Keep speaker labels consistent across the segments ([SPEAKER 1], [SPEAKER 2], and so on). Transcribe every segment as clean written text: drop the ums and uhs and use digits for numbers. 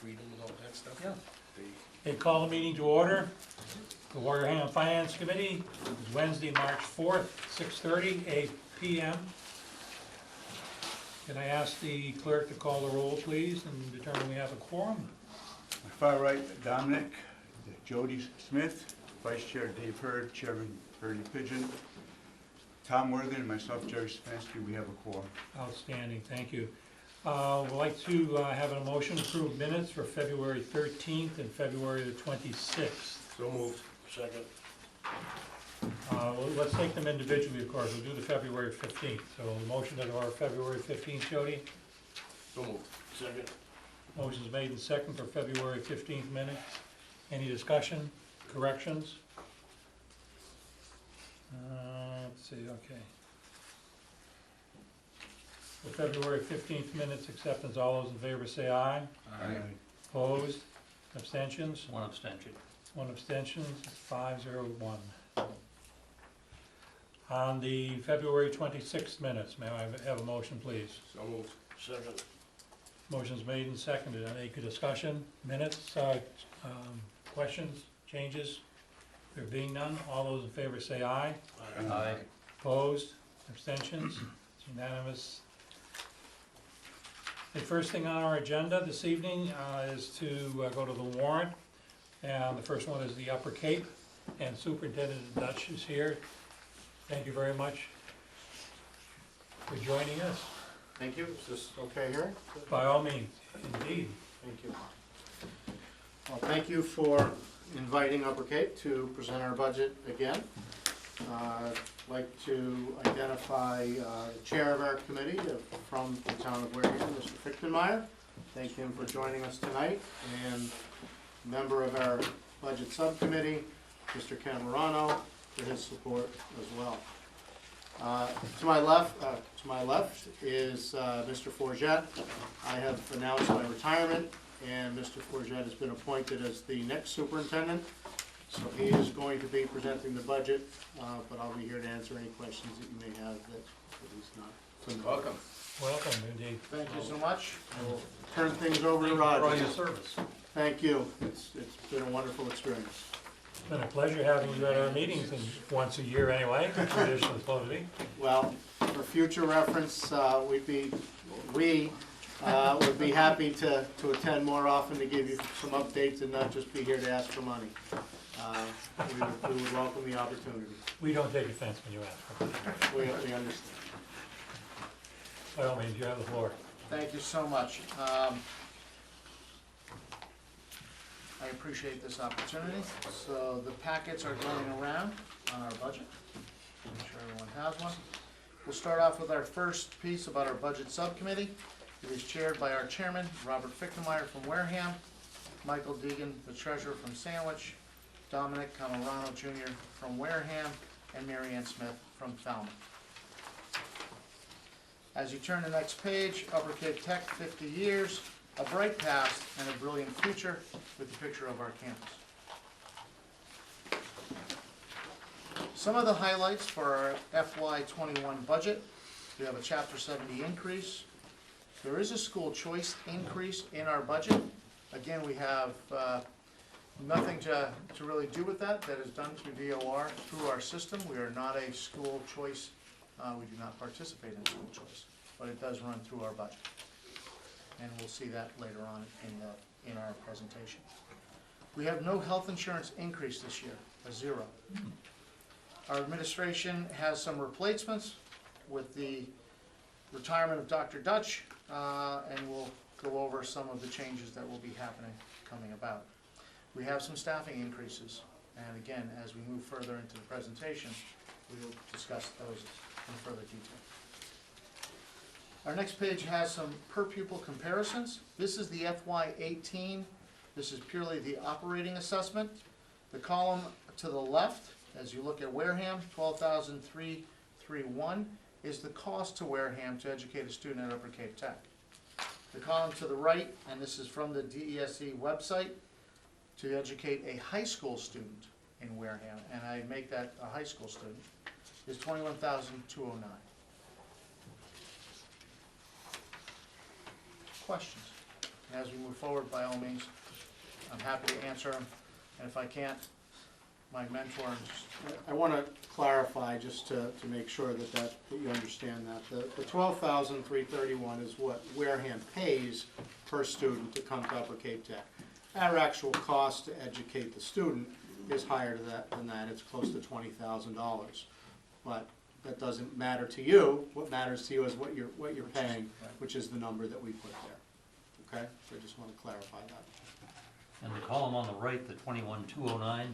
[SPEAKER 1] freedom and all that stuff.
[SPEAKER 2] Yeah.
[SPEAKER 1] They-
[SPEAKER 2] Okay, call the meeting to order. The Wareham Finance Committee is Wednesday, March 4th, 6:30 p.m. Can I ask the clerk to call the roll, please, and determine we have a quorum?
[SPEAKER 3] My far right, Dominic, Jody Smith, Vice Chair Dave Hurd, Chairman Bernie Pigeon, Tom Worthen, and myself, Jerry Stefanski, we have a quorum.
[SPEAKER 2] Outstanding, thank you. We'd like to have a motion to approve minutes for February 13th and February the 26th.
[SPEAKER 1] So moved. Second.
[SPEAKER 2] Well, let's take them individually, of course. We'll do the February 15th. So the motion to our February 15th, Jody.
[SPEAKER 1] So moved. Second.
[SPEAKER 2] Motion's made and second for February 15th minutes. Any discussion, corrections? Let's see, okay. The February 15th minutes acceptance, all those in favor say aye.
[SPEAKER 1] Aye.
[SPEAKER 2] Opposed? Abstentions?
[SPEAKER 4] One abstention.
[SPEAKER 2] One abstention, 501. On the February 26th minutes, may I have a motion, please?
[SPEAKER 1] So moved. Second.
[SPEAKER 2] Motion's made and seconded. Any discussion, minutes, questions, changes? There being none, all those in favor say aye.
[SPEAKER 4] Aye.
[SPEAKER 2] Opposed, abstentions, it's unanimous. The first thing on our agenda this evening is to go to the warrant. And the first one is the Upper Cape, and Superintendent Dutch is here. Thank you very much for joining us.
[SPEAKER 5] Thank you. Is this okay here?
[SPEAKER 2] By all means, indeed.
[SPEAKER 5] Thank you. Well, thank you for inviting Upper Cape to present our budget again. I'd like to identify the chair of our committee from the town of Wareham, Mr. Fichtenmeyer. Thank him for joining us tonight. And member of our budget subcommittee, Mr. Ken Morano, for his support as well. To my left is Mr. Forget. I have announced my retirement, and Mr. Forget has been appointed as the next superintendent. So he is going to be presenting the budget, but I'll be here to answer any questions that you may have that he's not familiar.
[SPEAKER 1] Welcome.
[SPEAKER 2] Welcome, indeed.
[SPEAKER 5] Thank you so much. I will turn things over to Roger.
[SPEAKER 4] For all your service.
[SPEAKER 5] Thank you. It's been a wonderful experience.
[SPEAKER 2] It's been a pleasure having you at our meetings, and once a year anyway, traditionally supposed to be.
[SPEAKER 5] Well, for future reference, would be happy to attend more often to give you some updates and not just be here to ask for money. We would welcome the opportunity.
[SPEAKER 2] We don't take offense when you ask for it.
[SPEAKER 5] We understand.
[SPEAKER 2] By all means, you have the floor.
[SPEAKER 5] Thank you so much. I appreciate this opportunity. So the packets are going around on our budget. Make sure everyone has one. We'll start off with our first piece about our budget subcommittee. It is chaired by our chairman, Robert Fichtenmeyer from Wareham, Michael Deegan, the treasurer from Sandwich, Dominic Camarano Jr. from Wareham, and Mary Ann Smith from Falmouth. As you turn to the next page, Upper Cape Tech, 50 years, a bright past and a brilliant future, with a picture of our campus. Some of the highlights for our FY21 budget: we have a Chapter 70 increase. There is a school choice increase in our budget. Again, we have nothing to really do with that. That is done through DOR, through our system. We are not a school choice. We do not participate in school choice, but it does run through our budget. And we'll see that later on in our presentation. We have no health insurance increase this year, a zero. Our administration has some replacements with the retirement of Dr. Dutch, and we'll go over some of the changes that will be happening, coming about. We have some staffing increases, and again, as we move further into the presentation, we will discuss those in further detail. Our next page has some per-pupil comparisons. This is the FY18. This is purely the operating assessment. The column to the left, as you look at Wareham, $12,331, is the cost to Wareham to educate a student at Upper Cape Tech. The column to the right, and this is from the DESE website, to educate a high school student in Wareham, and I make that a high school student, is $21,209. Questions? And as we move forward, by all means, I'm happy to answer them, and if I can't, my mentor and
[SPEAKER 4] I want to clarify, just to make sure that you understand that. The $12,331 is what Wareham pays per student to come to Upper Cape Tech. Our actual cost to educate the student is higher than that. It's close to $20,000. But that doesn't matter to you. What matters to you is what you're paying, which is the number that we put there. Okay? So I just want to clarify that.
[SPEAKER 6] And the column on the right, the 21,209,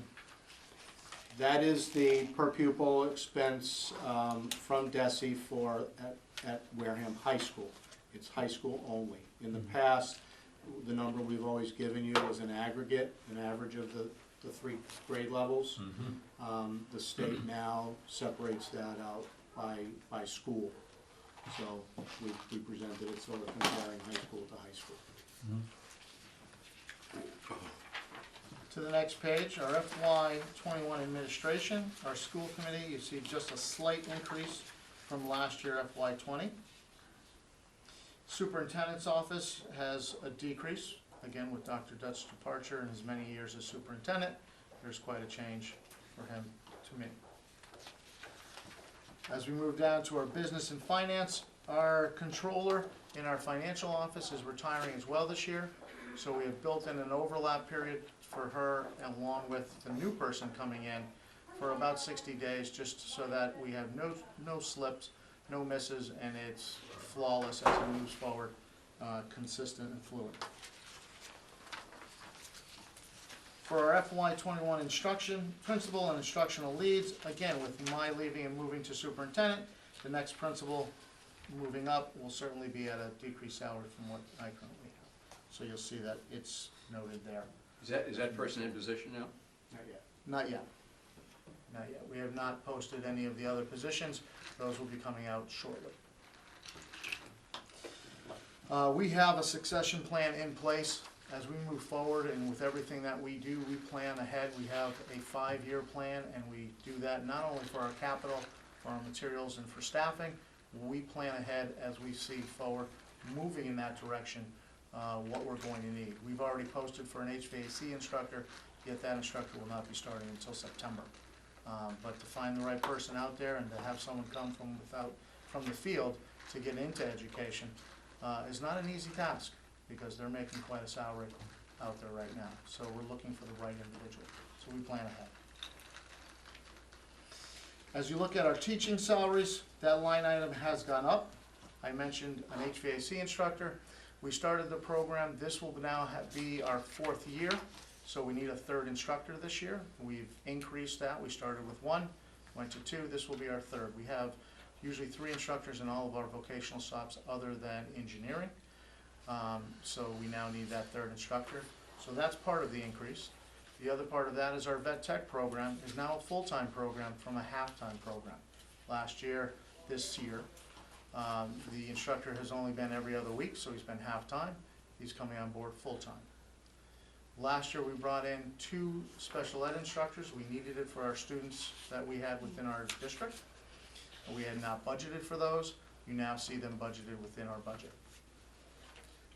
[SPEAKER 4] That is the per pupil expense from DESI at Wareham High School. It's high school only. In the past, the number we've always given you was an aggregate, an average of the 3 grade levels. The state now separates that out by school. So we presented it sort of comparing high school to high school.
[SPEAKER 5] to the next page, our FY '21 administration, our school committee, you see just a slight increase from last year FY '20. Superintendent's office has a decrease, again with Dr. Dutt's departure and his many years as superintendent, there's quite a change for him to me. As we move down to our business and finance, our controller in our financial office is retiring as well this year, so we have built in an overlap period for her along with the new person coming in for about 60 days, just so that we have no slips, no misses, and it's flawless as it moves forward, consistent and fluid. For our FY '21 instruction, principal and instructional leads, again, with my leaving and moving to superintendent, the next principal moving up will certainly be at a decreased salary from what I currently have. So you'll see that it's noted there.
[SPEAKER 7] Is that person in position now?
[SPEAKER 4] Not yet.
[SPEAKER 5] Not yet. Not yet. We have not posted any of the other positions. Those will be coming out shortly. We have a succession plan in place. As we move forward and with everything that we do, we plan ahead. We have a 5-year plan, and we do that not only for our capital, for our materials, and for staffing. We plan ahead as we see forward, moving in that direction, what we're going to need. We've already posted for an HVAC instructor, yet that instructor will not be starting until September. But to find the right person out there and to have someone come from the field to get into education is not an easy task, because they're making quite a salary out there right now. So we're looking for the right individual. So we plan ahead. As you look at our teaching salaries, that line item has gone up. I mentioned an HVAC instructor. We started the program. This will now be our 4th year, so we need a 3rd instructor this year. We've increased that. We started with 1, went to 2. This will be our 3rd. We have usually 3 instructors in all of our vocational stops other than engineering. So we now need that 3rd instructor. So that's part of the increase. The other part of that is our vet tech program is now a full-time program from a half-time program. Last year, this year, the instructor has only been every other week, so he's been half-time. He's coming on board full-time. Last year, we brought in 2 special ed instructors. We needed it for our students that we had within our district. We had not budgeted for those. You now see them budgeted within our budget,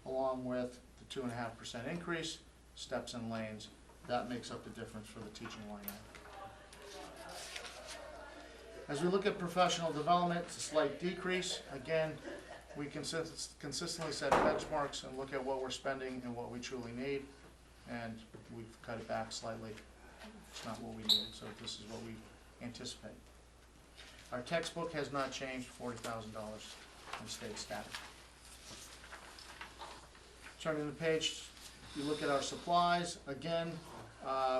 [SPEAKER 5] along with the 2.5% increase, steps and lanes. That makes up the difference for the teaching line item. As we look at professional development, it's a slight decrease. Again, we consistently set benchmarks and look at what we're spending and what we truly need, and we've cut it back slightly. It's not what we needed, so this is what we anticipate. Our textbook has not changed, $40,000 and stayed static. Turning the page, you look at our supplies. Again,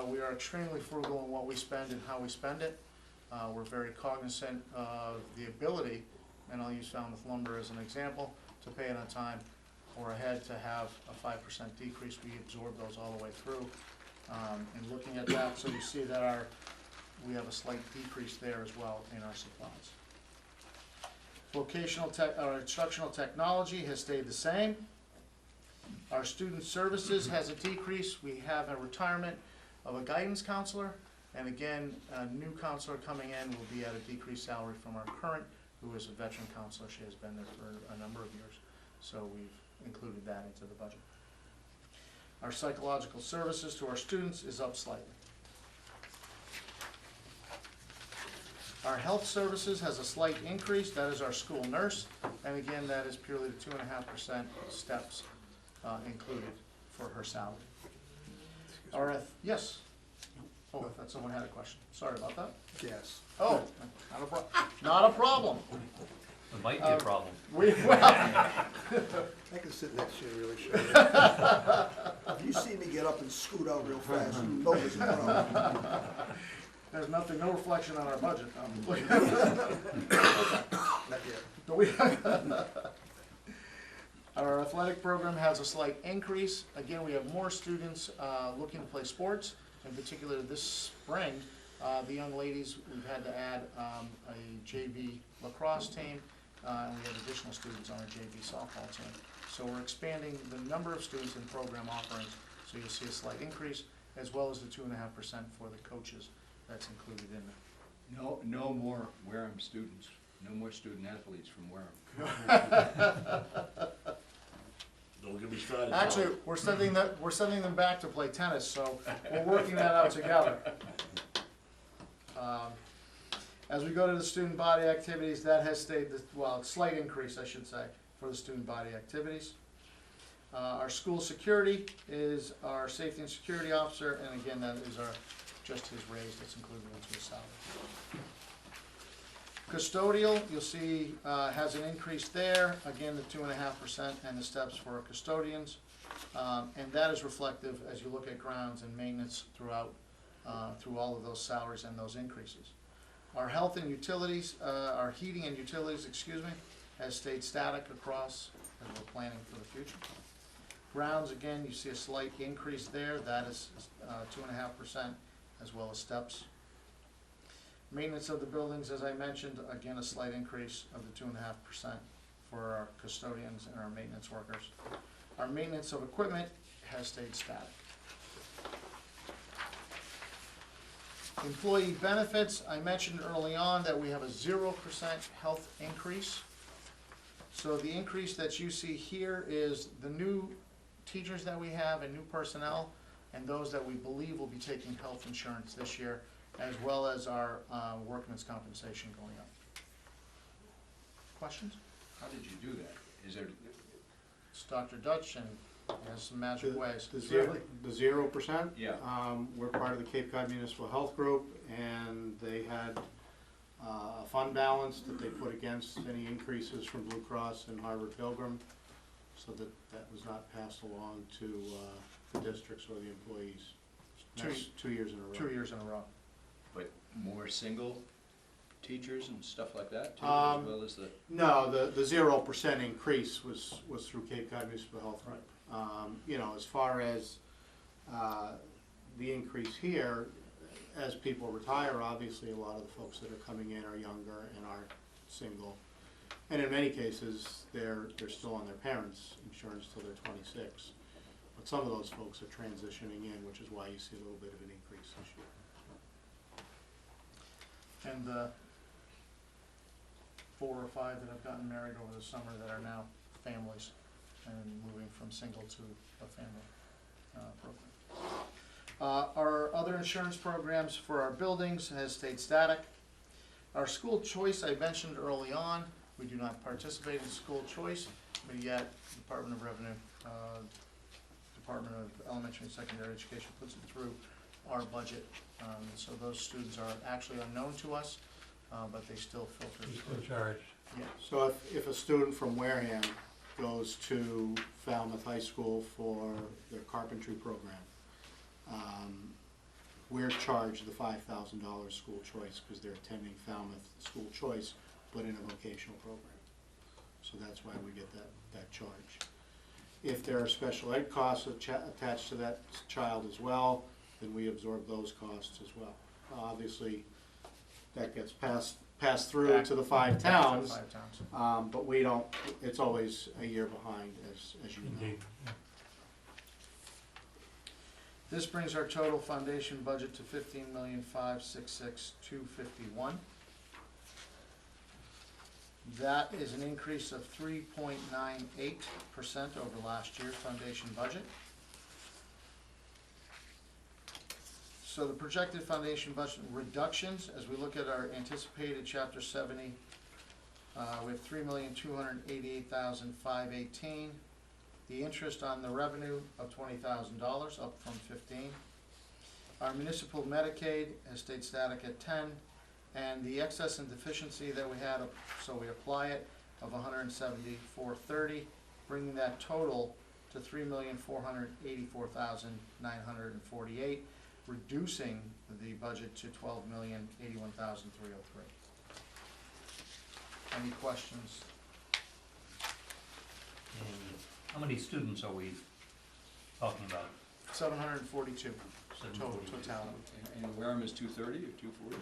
[SPEAKER 5] we are extremely frugal in what we spend and how we spend it. We're very cognizant of the ability, and I'll use Falmouth lumber as an example, to pay it on time or ahead. To have a 5% decrease, we absorb those all the way through. And looking at that, so you see that we have a slight decrease there as well in our supplies. Our instructional technology has stayed the same. Our student services has a decrease. We have a retirement of a guidance counselor, and again, a new counselor coming in will be at a decreased salary from our current, who is a veteran counselor. She has been there for a number of years, so we've included that into the budget. Our psychological services to our students is up slightly. Our health services has a slight increase, that is our school nurse, and again, that is purely the 2.5% steps included for her salary. Yes? Oh, I thought someone had a question, sorry about that.
[SPEAKER 1] Yes.
[SPEAKER 5] Oh, not a problem.
[SPEAKER 6] It might be a problem.
[SPEAKER 1] I can sit next to you really sure. If you see me get up and scoot out real fast, you know there's a problem.
[SPEAKER 5] There's nothing, no reflection on our budget.
[SPEAKER 1] Not yet.
[SPEAKER 5] Do we- Our athletic program has a slight increase. Again, we have more students looking to play sports. In particular, this spring, the young ladies, we've had to add a JV lacrosse team, and we have additional students on our JV softball team. So we're expanding the number of students in program offerings, so you'll see a slight increase, as well as the 2.5% for the coaches that's included in there.
[SPEAKER 7] No more Wareham students, no more student athletes from Wareham.
[SPEAKER 1] Don't get me started.
[SPEAKER 5] Actually, we're sending them back to play tennis, so we're working that out together. As we go to the student body activities, that has stayed, well, slight increase, I should say, for the student body activities. Our school security is our safety and security officer, and again, that is just his raise that's included into his salary. Custodial, you'll see, has an increase there, again, the 2.5% and the steps for custodians. And that is reflective as you look at grounds and maintenance throughout, through all of those salaries and those increases. Our health and utilities, our heating and utilities, has stayed static across as we're planning for the future. Grounds, again, you see a slight increase there, that is 2.5% as well as steps. Maintenance of the buildings, as I mentioned, again, a slight increase of the 2.5% for our custodians and our maintenance workers. Our maintenance of equipment has stayed static. Employee benefits, I mentioned early on that we have a 0% health increase. So the increase that you see here is the new teachers that we have and new personnel, and those that we believe will be taking health insurance this year, as well as our workman's compensation going up. Questions?
[SPEAKER 7] How did you do that? Is there,
[SPEAKER 5] It's Dr. Dutch, and he has some magic ways.
[SPEAKER 4] The 0%?
[SPEAKER 7] Yeah.
[SPEAKER 4] We're part of the Cape Cod Municipal Health Group, and they had a fund balance that they put against any increases from Blue Cross and Harvard Pilgrim, so that was not passed along to the districts or the employees. That's 2 years in a row.
[SPEAKER 5] 2 years in a row.
[SPEAKER 7] but more single teachers and stuff like that too,
[SPEAKER 4] Um,
[SPEAKER 7] as well as the?
[SPEAKER 4] No, the 0% increase was through Cape Cod Municipal Health Group. You know, as far as the increase here, as people retire, obviously a lot of the folks that are coming in are younger and are single. And in many cases, they're still on their parents' insurance till they're 26. But some of those folks are transitioning in, which is why you see a little bit of an increase this year.
[SPEAKER 5] And 4 or 5 that have gotten married over the summer that are now families and moving from single to a family program. Our other insurance programs for our buildings has stayed static. Our school choice, I mentioned early on, we do not participate in school choice, but yet Department of Revenue, Department of Elementary and Secondary Education puts it through our budget. So those students are actually unknown to us, but they still filter
[SPEAKER 2] He's
[SPEAKER 5] through.
[SPEAKER 2] in charge.
[SPEAKER 5] Yeah.
[SPEAKER 4] So if a student from Wareham goes to Falmouth High School for their carpentry program, we're charged the $5,000 school choice because they're attending Falmouth School Choice, but in a vocational program. So that's why we get that charge. If there are special ed costs attached to that child as well, then we absorb those costs as well. Obviously, that gets passed through to the 5 towns,
[SPEAKER 5] 5 towns.
[SPEAKER 4] but we don't, it's always a year behind, as you know.
[SPEAKER 2] Indeed.
[SPEAKER 5] This brings our total foundation budget to $15,566,251. That is an increase of 3.98% over last year's foundation budget. So the projected foundation budget reductions, as we look at our anticipated chapter 70, we have $3,288,518. The interest on the revenue of $20,000, up from 15. Our municipal Medicaid has stayed static at 10, and the excess and deficiency that we had, so we apply it, of $174,30, bringing that total to $3,484,948, reducing the budget to $12,081,303. Any questions?
[SPEAKER 6] And how many students are we talking about?
[SPEAKER 5] 742
[SPEAKER 6] 742.
[SPEAKER 5] totality.
[SPEAKER 7] And Wareham is 230 or 240?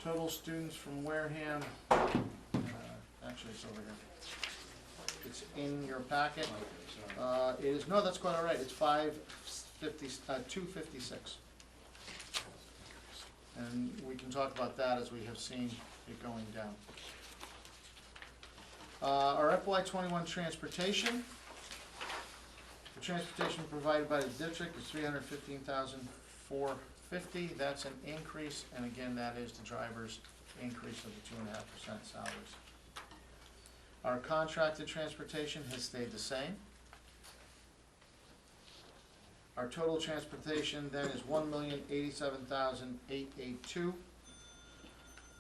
[SPEAKER 5] Total students from Wareham, actually it's over here. It's in your packet.
[SPEAKER 7] Okay, sorry.
[SPEAKER 5] It is, no, that's quite all right, it's 256. And we can talk about that as we have seen it going down. Our FY '21 transportation. The transportation provided by the district is $315,450. That's an increase, and again, that is the driver's increase of the 2.5% salaries. Our contracted transportation has stayed the same. Our total transportation then is $1,087,882.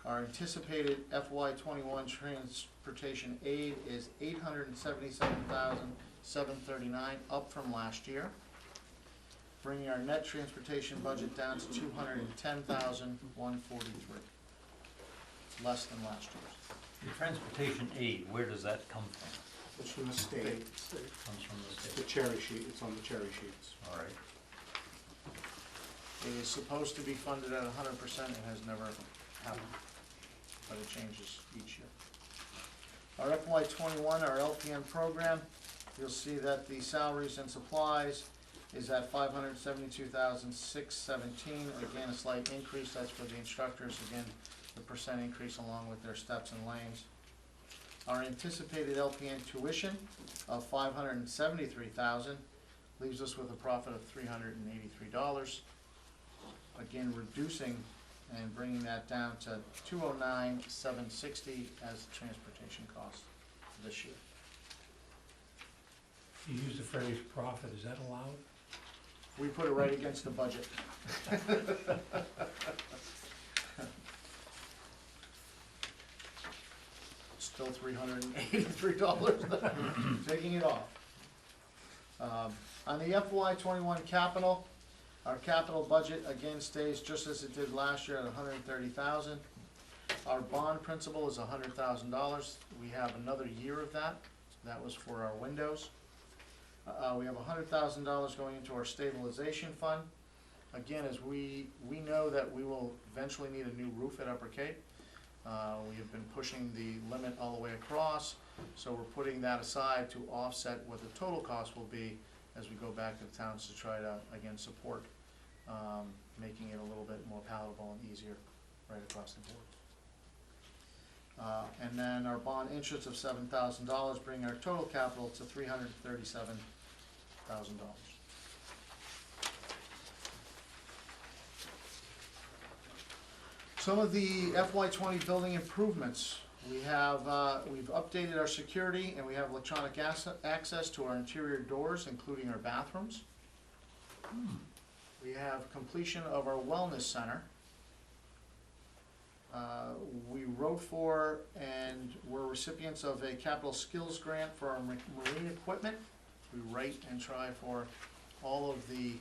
[SPEAKER 5] Our anticipated FY '21 transportation aid is $877,739, up from last year, bringing our net transportation budget down to $210,143, less than last year's.
[SPEAKER 6] The transportation aid, where does that come from?
[SPEAKER 4] It's from the state,
[SPEAKER 6] Comes from the
[SPEAKER 4] the
[SPEAKER 6] state.
[SPEAKER 4] cherry sheet, it's on the cherry sheets.
[SPEAKER 6] All right.
[SPEAKER 5] It is supposed to be funded at 100%, it has never happened, but it changes each year. Our FY '21, our LPN program, you'll see that the salaries and supplies is at $572,617, again, a slight increase, that's for the instructors, again, the percent increase along with their steps and lanes. Our anticipated LPN tuition of $573,000 leaves us with a profit of $383. Again, reducing and bringing that down to $209,760 as the transportation cost this year.
[SPEAKER 2] You use the phrase profit, is that allowed?
[SPEAKER 5] We put it right against the budget. Still $383, taking it off. On the FY '21 capital, our capital budget again stays just as it did last year at $130,000. Our bond principal is $100,000. We have another year of that. That was for our windows. We have $100,000 going into our stabilization fund. Again, as we know that we will eventually need a new roof at Upper Cape. We have been pushing the limit all the way across, so we're putting that aside to offset what the total cost will be as we go back to the towns to try to, again, support, making it a little bit more palatable and easier right across the board. And then our bond interest of $7,000, bringing our total capital to $337,000. Some of the FY '20 building improvements, we have, we've updated our security and we have electronic access to our interior doors, including our bathrooms. We have completion of our wellness center. We wrote for and were recipients of a capital skills grant for our marine equipment. We write and try for all of the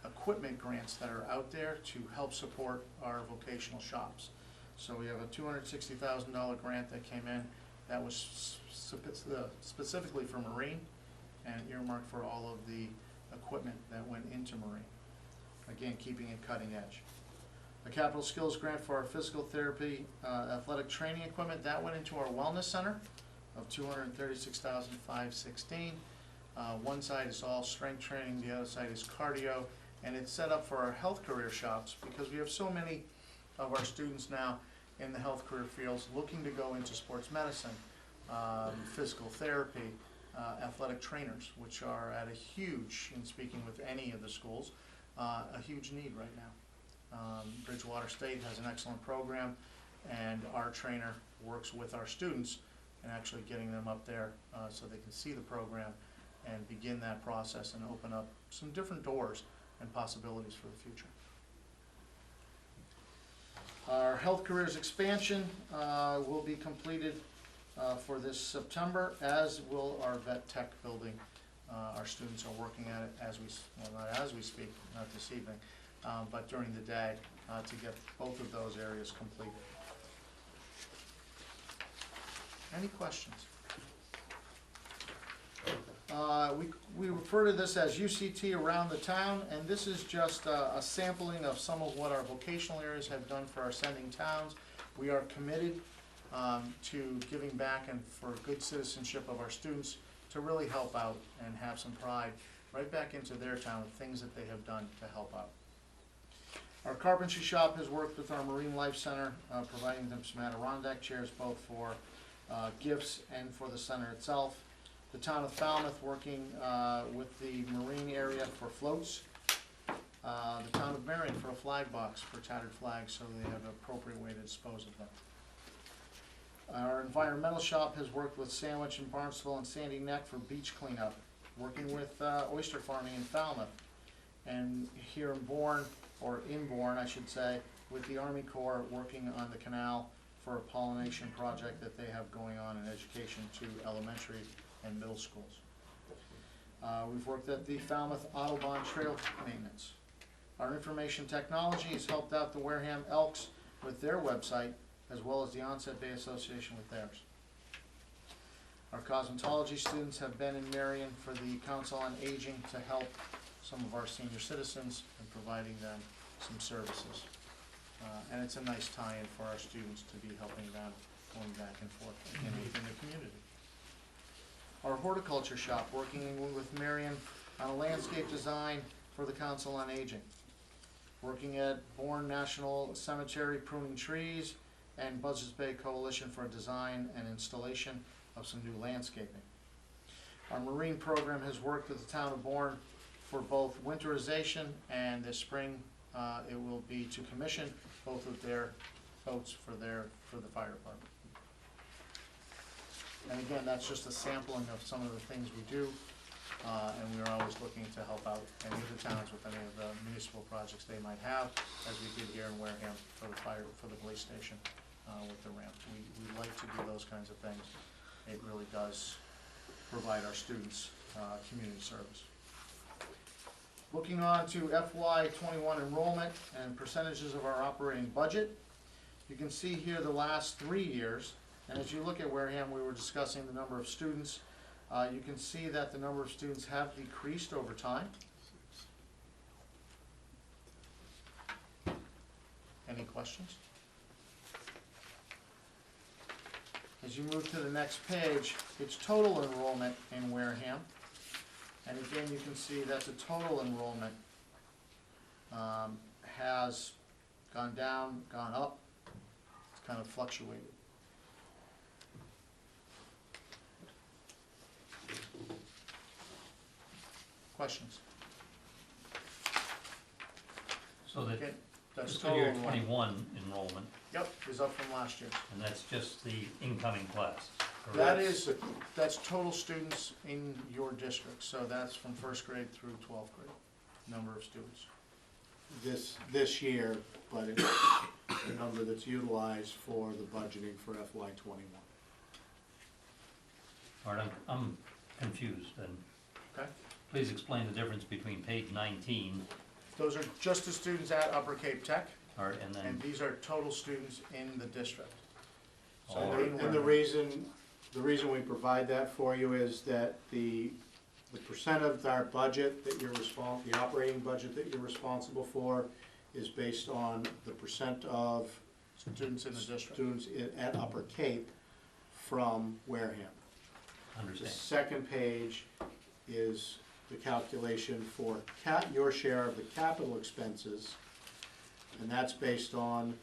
[SPEAKER 5] equipment grants that are out there to help support our vocational shops. So we have a $260,000 grant that came in that was specifically for marine and earmarked for all of the equipment that went into marine. Again, keeping it cutting edge. A capital skills grant for our physical therapy athletic training equipment, that went into our wellness center of $236,516. One side is all strength training, the other side is cardio, and it's set up for our health career shops because we have so many of our students now in the health career fields looking to go into sports medicine, physical therapy, athletic trainers, which are at a huge, in speaking with any of the schools, a huge need right now. Bridgewater State has an excellent program, and our trainer works with our students and actually getting them up there so they can see the program and begin that process and open up some different doors and possibilities for the future. Our health careers expansion will be completed for this September, as will our vet tech building. Our students are working at it as we, well, not as we speak, not this evening, but during the day to get both of those areas completed. Any questions? We refer to this as UCT around the town, and this is just a sampling of some of what our vocational areas have done for our sending towns. We are committed to giving back and for good citizenship of our students to really help out and have some pride right back into their town with things that they have done to help out. Our carpentry shop has worked with our Marine Life Center, providing them some Adirondack chairs both for gifts and for the center itself. The town of Falmouth working with the marine area for floats. The town of Marion for a flag box for tattered flags so they have an appropriate way to dispose of them. Our environmental shop has worked with Sandwich and Barnstable and Sandy Neck for beach cleanup, working with oyster farming in Falmouth. And here in Bourne, or in Bourne I should say, with the Army Corps working on the canal for a pollination project that they have going on in education to elementary and middle schools. We've worked at the Falmouth Autobahn Trail Maintenance. Our information technology has helped out the Wareham Elks with their website, as well as the Onset Bay Association with theirs. Our cosmetology students have been in Marion for the Council on Aging to help some of our senior citizens and providing them some services. And it's a nice tie-in for our students to be helping them going back and forth in the community. Our horticulture shop, working with Marion on a landscape design for the Council on Aging. Working at Bourne National Cemetery, pruning trees, and Buzzards Bay Coalition for design and installation of some new landscaping. Our marine program has worked with the town of Bourne for both winterization, and this spring it will be to commission both of their boats for the fire department. And again, that's just a sampling of some of the things we do, and we are always looking to help out any of the towns with any of the municipal projects they might have, as we did here in Wareham for the police station with the ramp. We like to do those kinds of things. It really does provide our students community service. Looking on to FY21 enrollment and percentages of our operating budget, you can see here the last 3 years. And as you look at Wareham, we were discussing the number of students. You can see that the number of students have decreased over time. Any questions? As you move to the next page, it's total enrollment in Wareham. And again, you can see that the total enrollment has gone down, gone up. It's kind of fluctuated. Questions?
[SPEAKER 6] So that
[SPEAKER 5] Okay, that's
[SPEAKER 6] fiscal
[SPEAKER 5] total
[SPEAKER 6] year
[SPEAKER 5] enrollment.
[SPEAKER 6] 21 enrollment,
[SPEAKER 5] Yep, is up from last year.
[SPEAKER 6] and that's just the incoming class, correct?
[SPEAKER 5] That's total students in your district, so that's from first grade through 12th grade, number of students.
[SPEAKER 4] This year, but it's the number that's utilized for the budgeting for FY21.
[SPEAKER 6] All right, I'm confused, and
[SPEAKER 5] Okay?
[SPEAKER 6] please explain the difference between page 19,
[SPEAKER 5] Those are just the students at Upper Cape Tech,
[SPEAKER 6] all right, and
[SPEAKER 5] and
[SPEAKER 6] then,
[SPEAKER 5] these are total students in the district. So
[SPEAKER 6] All
[SPEAKER 5] in
[SPEAKER 4] And the
[SPEAKER 5] Wareham.
[SPEAKER 4] reason we provide that for you is that the percent of our budget that the operating budget that you're responsible for is based on the percent of
[SPEAKER 5] Students in the district.
[SPEAKER 4] students at Upper Cape from Wareham. The
[SPEAKER 6] understand,
[SPEAKER 4] second page is the calculation for your share of the capital expenses, and that's based on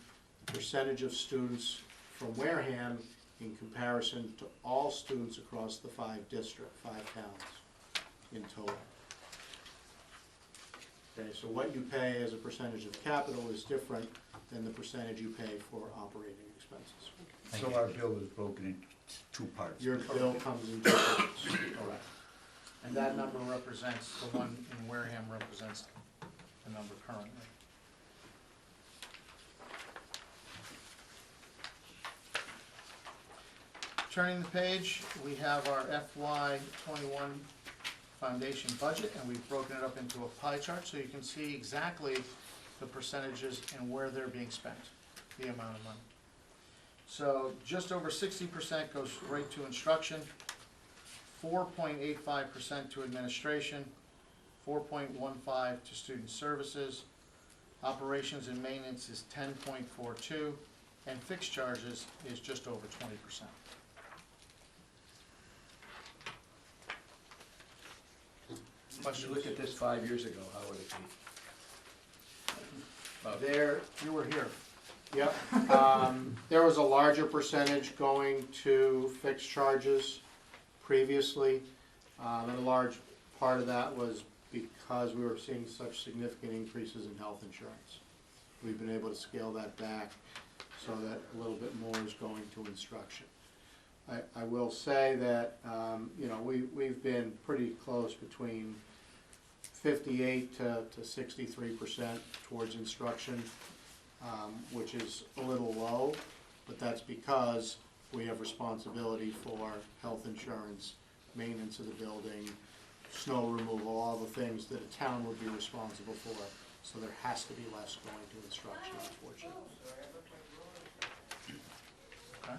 [SPEAKER 4] the percentage of students from Wareham in comparison to all students across the 5 towns in total. Okay, so what you pay as a percentage of capital is different than the percentage you pay for operating expenses.
[SPEAKER 3] So our bill is broken into two parts.
[SPEAKER 4] Your bill comes in two parts.
[SPEAKER 5] Correct. And that number represents, the one in Wareham represents the number currently. Turning the page, we have our FY '21 foundation budget, and we've broken it up into a pie chart so you can see exactly the percentages and where they're being spent, the amount of money. So just over 60% goes right to instruction, 4.85% to administration, 4.15% to student services, operations and maintenance is 10.42%, and fixed charges is just over 20%.
[SPEAKER 7] If you look at this 5 years ago, how would it be?
[SPEAKER 4] There, you were here. Yep. There was a larger percentage going to fixed charges previously. And a large part of that was because we were seeing such significant increases in health insurance. We've been able to scale that back so that a little bit more is going to instruction. I will say that, you know, we've been pretty close between 58 to 63% towards instruction, which is a little low, but that's because we have responsibility for health insurance, maintenance of the building, snow removal, all the things that a town would be responsible for. So there has to be less going to instruction, unfortunately.
[SPEAKER 5] Okay.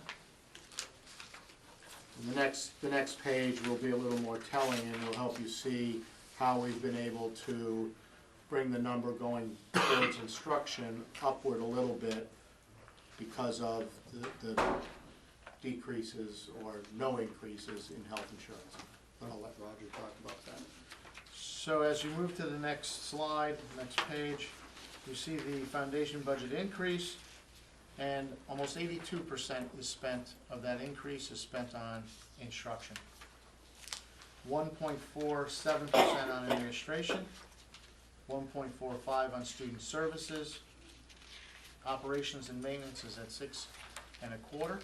[SPEAKER 4] And the next page will be a little more telling and will help you see how we've been able to bring the number going towards instruction upward a little bit because of the decreases or no increases in health insurance. But I'll let Roger talk about that.
[SPEAKER 5] So as you move to the next slide, next page, you see the foundation budget increase, and almost 82% is spent, of that increase is spent on instruction. 1.47% on administration, 1.45% on student services, operations and maintenance is at 6.25%,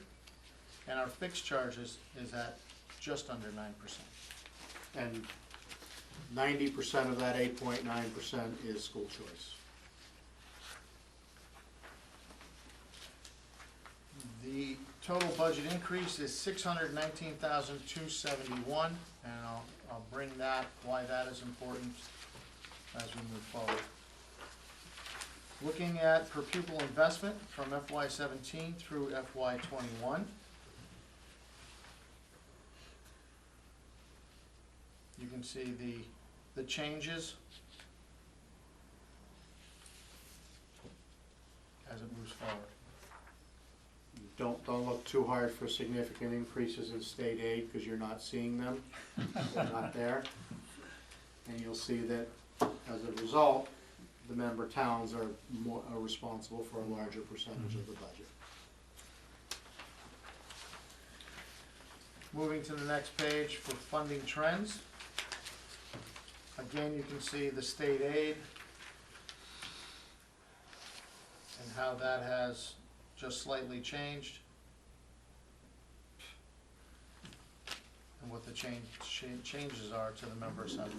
[SPEAKER 5] and our fixed charges is at just under 9%.
[SPEAKER 4] And 90% of that 8.9% is school choice.
[SPEAKER 5] The total budget increase is $619,271, and I'll bring that, why that is important as we move forward. Looking at per pupil investment from FY17 through FY21. You can see the changes as it moves forward.
[SPEAKER 4] Don't look too hard for significant increases in state aid, because you're not seeing them. They're not there. And you'll see that as a result, the member towns are responsible for a larger percentage of the budget.
[SPEAKER 5] Moving to the next page for funding trends. Again, you can see the state aid and how that has just slightly changed, and what the changes are to the member town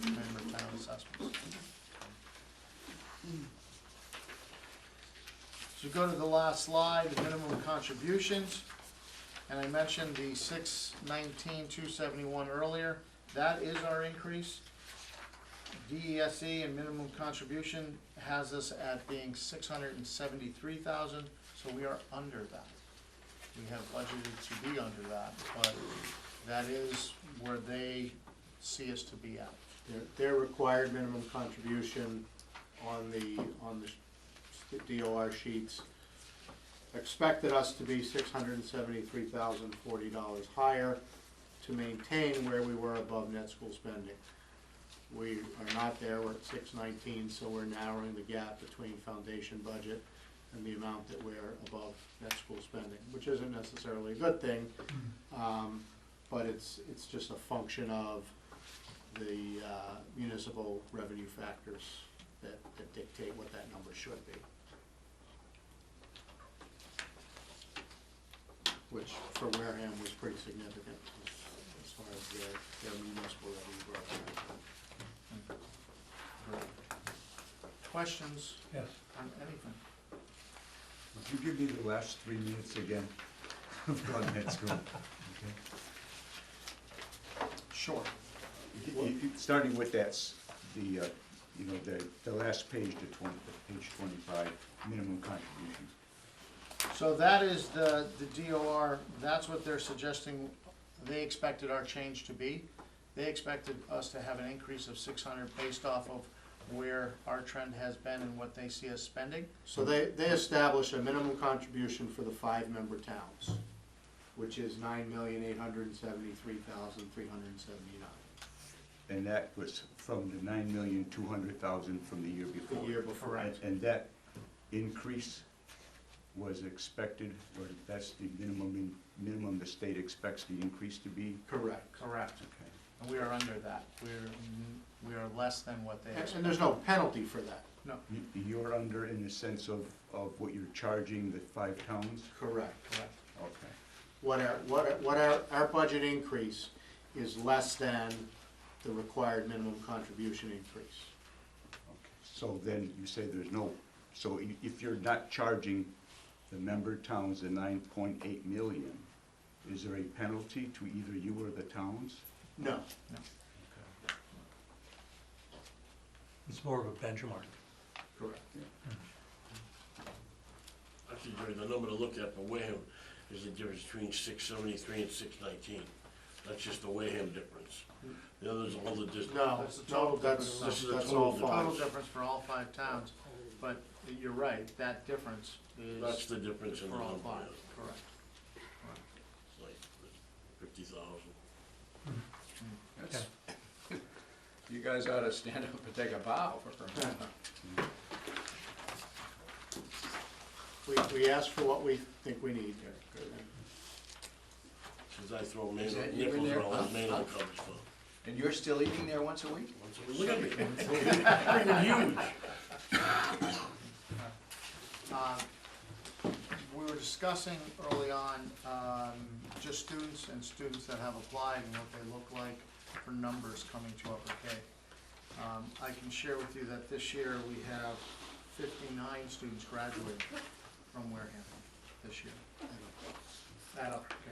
[SPEAKER 5] assessments. So go to the last slide, the minimum contributions, and I mentioned the $619,271 earlier. That is our increase. DESE and minimum contribution has us at being $673,000, so we are under that. We have budgeted to be under that, but that is where they see us to be at.
[SPEAKER 4] Their required minimum contribution on the DOR sheets expected us to be $673,040 higher to maintain where we were above net school spending. We are not there, we're at $619,000, so we're narrowing the gap between foundation budget and the amount that we're above net school spending, which isn't necessarily a good thing, but it's just a function of the municipal revenue factors that dictate what that number should be. Which for Wareham was pretty significant as far as their municipal levy growth.
[SPEAKER 5] Questions
[SPEAKER 2] Yes.
[SPEAKER 5] on anything?
[SPEAKER 3] Would you give me the last 3 minutes again? On that school. Okay.
[SPEAKER 5] Sure.
[SPEAKER 3] Starting with that, the last page, page 25, minimum contributions.
[SPEAKER 5] So that is the DOR, that's what they're suggesting, they expected our change to be. They expected us to have an increase of 600 based off of where our trend has been and what they see us spending.
[SPEAKER 4] So they establish a minimum contribution for the 5-member towns, which is $9,873,379.
[SPEAKER 3] And that was from the 9,200,000 from the year before.
[SPEAKER 4] The year before.
[SPEAKER 5] Correct.
[SPEAKER 3] And that increase was expected, or that's the minimum the state expects the increase to be?
[SPEAKER 4] Correct.
[SPEAKER 5] Correct.
[SPEAKER 3] Okay.
[SPEAKER 5] And we are under that. We are less than what they expect.
[SPEAKER 4] And there's no penalty for that.
[SPEAKER 5] No,
[SPEAKER 3] You're under in the sense of what you're charging the 5 towns?
[SPEAKER 4] Correct.
[SPEAKER 5] correct.
[SPEAKER 3] Okay.
[SPEAKER 4] Our budget increase is less than the required minimum contribution increase.
[SPEAKER 3] Okay. So then you say there's no, so if you're not charging the member towns the 9.8 million, is there a penalty to either you or the towns?
[SPEAKER 4] No.
[SPEAKER 2] It's more of a benchmark.
[SPEAKER 4] Correct.
[SPEAKER 8] Actually, Jerry, the number to look at for Wareham is the difference between 673 and 619. That's just the Wareham difference. The others, all the distance.
[SPEAKER 4] No,
[SPEAKER 5] That's the total
[SPEAKER 4] that's
[SPEAKER 5] difference.
[SPEAKER 8] This is the
[SPEAKER 4] all
[SPEAKER 8] total
[SPEAKER 5] Total
[SPEAKER 4] five.
[SPEAKER 5] difference for all 5 towns, but you're right, that difference is
[SPEAKER 8] That's the difference in the
[SPEAKER 5] for all
[SPEAKER 8] number.
[SPEAKER 5] 5,
[SPEAKER 8] yeah.
[SPEAKER 5] correct.
[SPEAKER 8] It's like 50,000.
[SPEAKER 7] That's- You guys ought to stand up and take a bow for her.
[SPEAKER 4] We ask for what we think we need.
[SPEAKER 8] Since I throw
[SPEAKER 7] Is that you in
[SPEAKER 8] nickels
[SPEAKER 7] there?
[SPEAKER 8] around, mail comes from.
[SPEAKER 7] And you're still eating there once a week?
[SPEAKER 8] Look at me. Freaking huge.
[SPEAKER 5] We were discussing early on, just students that have applied and what they look like for numbers coming to Upper K. I can share with you that this year we have 59 students graduating from Wareham this year at Upper K.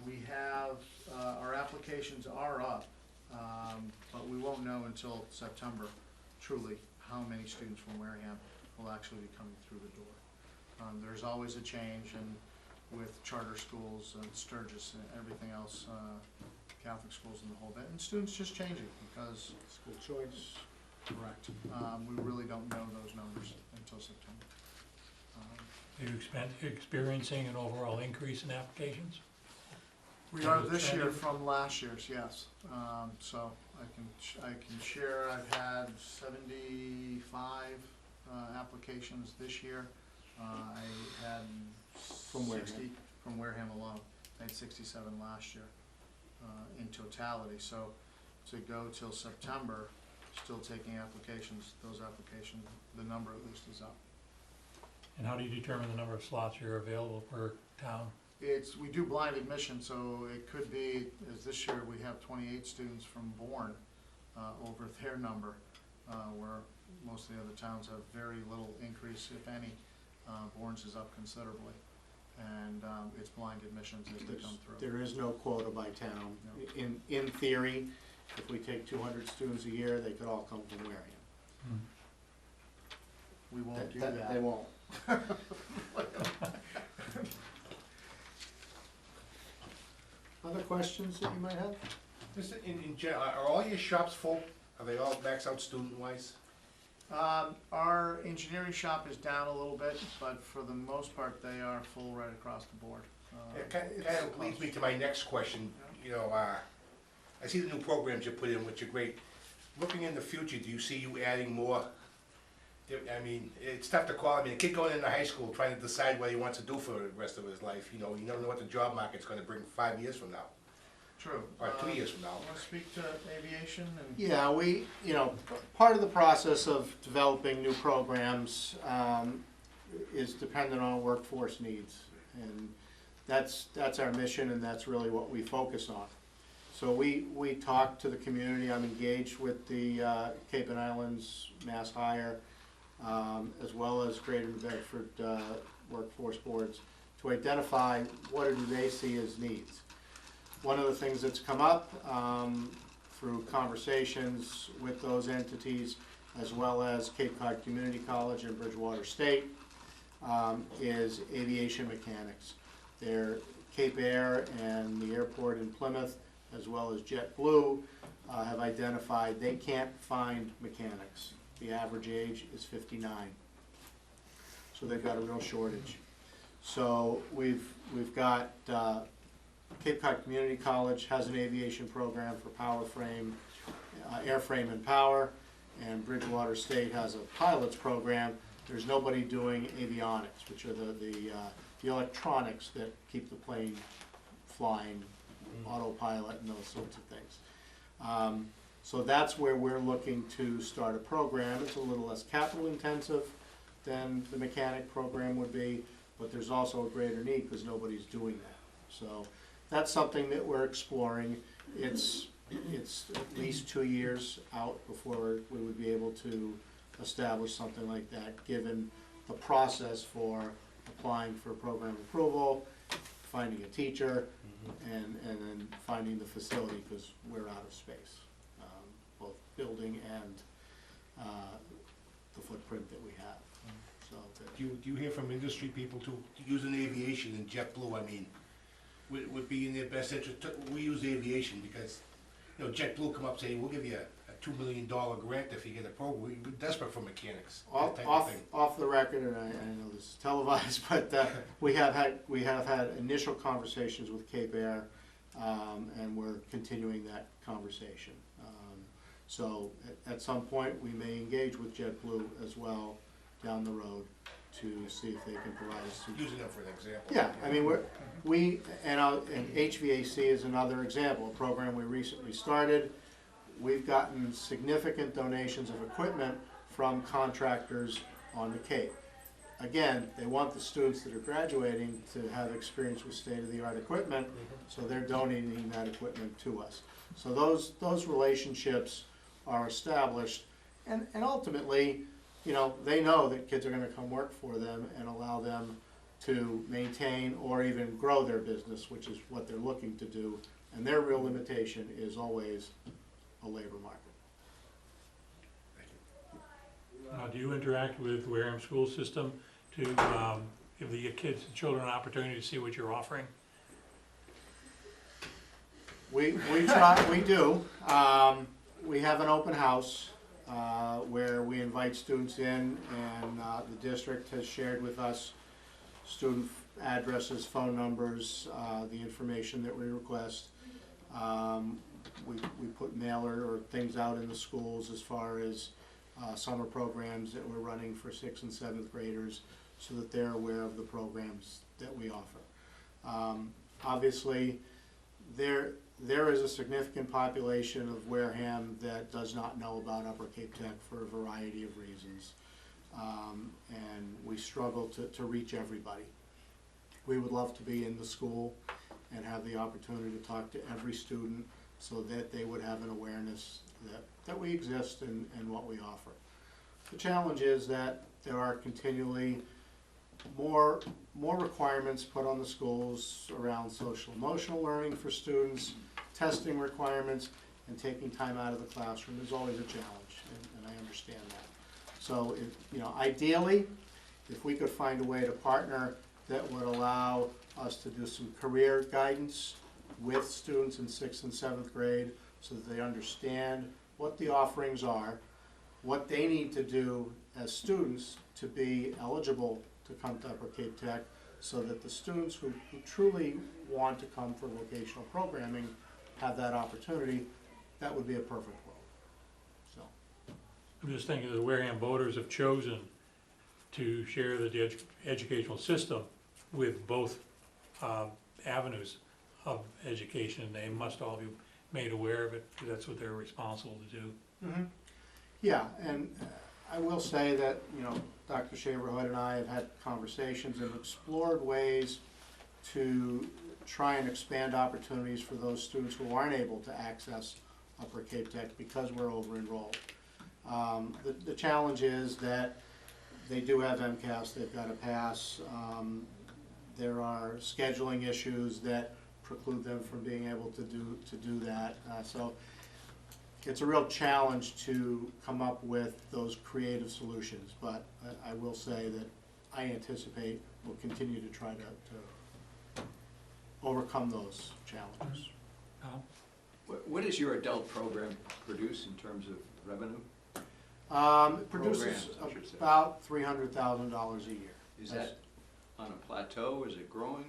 [SPEAKER 5] We have, our applications are up, but we won't know until September truly how many students from Wareham will actually be coming through the door. There's always a change and with charter schools and Sturgis and everything else, Catholic schools and the whole bit, and students just changing because.
[SPEAKER 4] School choice.
[SPEAKER 5] Correct. We really don't know those numbers until September.
[SPEAKER 2] Are you experiencing an overall increase in applications?
[SPEAKER 5] We are this year from last year's, yes. So I can share, I've had 75 applications this year. I had
[SPEAKER 4] From Wareham.
[SPEAKER 5] 60 from Wareham alone. I had 67 last year in totality. So to go till September, still taking applications, those applications, the number at least is up.
[SPEAKER 2] And how do you determine the number of slots you're available per town?
[SPEAKER 5] We do blind admission, so it could be, as this year, we have 28 students from Bourne over their number, where most of the other towns have very little increase, if any. Bourne's is up considerably, and it's blind admissions as they come through.
[SPEAKER 4] There is no quota by town.
[SPEAKER 5] No.
[SPEAKER 4] In theory, if we take 200 students a year, they could all come from Wareham.
[SPEAKER 5] We won't do that.
[SPEAKER 4] They won't. Other questions that you might have?
[SPEAKER 9] Just in general, are all your shops full? Are they all maxed out student-wise?
[SPEAKER 5] Our engineering shop is down a little bit, but for the most part, they are full right across the board.
[SPEAKER 9] It kind of leads me to my next question. You know, I see the new programs you put in, which are great. Looking in the future, do you see you adding more? I mean, it's tough to call. I mean, a kid going into high school trying to decide what he wants to do for the rest of his life, you know, you never know what the job market's gonna bring 5 years from now.
[SPEAKER 5] True.
[SPEAKER 9] Or 2 years from now.
[SPEAKER 5] Want to speak to aviation and?
[SPEAKER 4] Yeah, part of the process of developing new programs is dependent on workforce needs. And that's our mission, and that's really what we focus on. So we talk to the community. I'm engaged with the Cape and Islands Mass Hire, as well as Greater New Bedford workforce boards, to identify what do they see as needs. One of the things that's come up through conversations with those entities, as well as Cape Cod Community College and Bridgewater State, is aviation mechanics. They're Cape Air and the airport in Plymouth, as well as JetBlue, have identified they can't find mechanics. The average age is 59. So they've got a real shortage. So we've got Cape Cod Community College has an aviation program for power frame, airframe and power, and Bridgewater State has a pilot's program. There's nobody doing avionics, which are the electronics that keep the plane flying, autopilot and those sorts of things. So that's where we're looking to start a program. It's a little less capital intensive than the mechanic program would be, but there's also a greater need because nobody's doing that. So that's something that we're exploring. It's at least 2 years out before we would be able to establish something like that, given the process for applying for program approval, finding a teacher, and then finding the facility, because we're out of space, both building and the footprint that we have. So
[SPEAKER 9] Do you hear from industry people to using aviation and JetBlue? I mean, would be in their best interest. We use aviation because, you know, JetBlue come up saying, we'll give you a $2 million grant if you get a program. We're desperate for mechanics. That type of thing.
[SPEAKER 4] Off the record, and I know this is televised, but we have had initial conversations with Cape Air, and we're continuing that conversation. So at some point, we may engage with JetBlue as well down the road to see if they can provide us.
[SPEAKER 9] Using them for an example.
[SPEAKER 4] Yeah, I mean, and HVAC is another example, a program we recently started. We've gotten significant donations of equipment from contractors on the Cape. Again, they want the students that are graduating to have experience with state-of-the-art equipment, so they're donating that equipment to us. So those relationships are established, and ultimately, you know, they know that kids are gonna come work for them and allow them to maintain or even grow their business, which is what they're looking to do. And their real limitation is always a labor market.
[SPEAKER 2] Do you interact with Wareham school system to give the kids and children an opportunity to see what you're offering?
[SPEAKER 4] We try, we do. We have an open house where we invite students in, and the district has shared with us student addresses, phone numbers, the information that we request. We put mailer or things out in the schools as far as summer programs that we're running for 6th and 7th graders, so that they're aware of the programs that we offer. Obviously, there is a significant population of Wareham that does not know about Upper Cape Tech for a variety of reasons. And we struggle to reach everybody. We would love to be in the school and have the opportunity to talk to every student so that they would have an awareness that we exist and what we offer. The challenge is that there are continually more requirements put on the schools around social emotional learning for students, testing requirements, and taking time out of the classroom is always a challenge, and I understand that. So, ideally, if we could find a way to partner that would allow us to do some career guidance with students in 6th and 7th grade so that they understand what the offerings are, what they need to do as students to be eligible to come to Upper Cape Tech, so that the students who truly want to come for vocational programming have that opportunity, that would be a perfect world. So,
[SPEAKER 2] I'm just thinking the Wareham voters have chosen to share the educational system with both avenues of education, they must all be made aware of it, because that's what they're responsible to do.
[SPEAKER 4] Yeah, and I will say that, you know, Dr. Shaverhood and I have had conversations and explored ways to try and expand opportunities for those students who aren't able to access Upper Cape Tech because we're over-enrolled. The challenge is that they do have MCAS, they've got to pass. There are scheduling issues that preclude them from being able to do that. So it's a real challenge to come up with those creative solutions, but I will say that I anticipate we'll continue to try to overcome those challenges.
[SPEAKER 2] Tom?
[SPEAKER 7] What does your adult program produce in terms of revenue?
[SPEAKER 4] It produces
[SPEAKER 7] Programs, I should say.
[SPEAKER 4] about $300,000 a year.
[SPEAKER 7] Is that on a plateau, is it growing?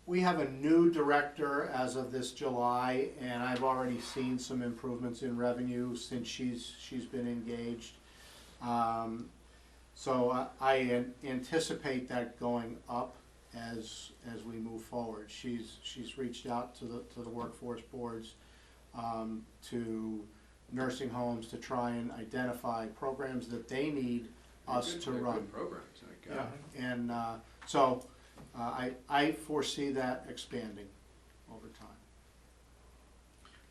[SPEAKER 4] We have a new director as of this July, and I've already seen some improvements in revenue since she's been engaged. So I anticipate that going up as we move forward. She's reached out to the workforce boards, to nursing homes, to try and identify programs that they need us to
[SPEAKER 7] They're
[SPEAKER 4] run.
[SPEAKER 7] good programs, I got it.
[SPEAKER 4] Yeah, and so I foresee that expanding over time.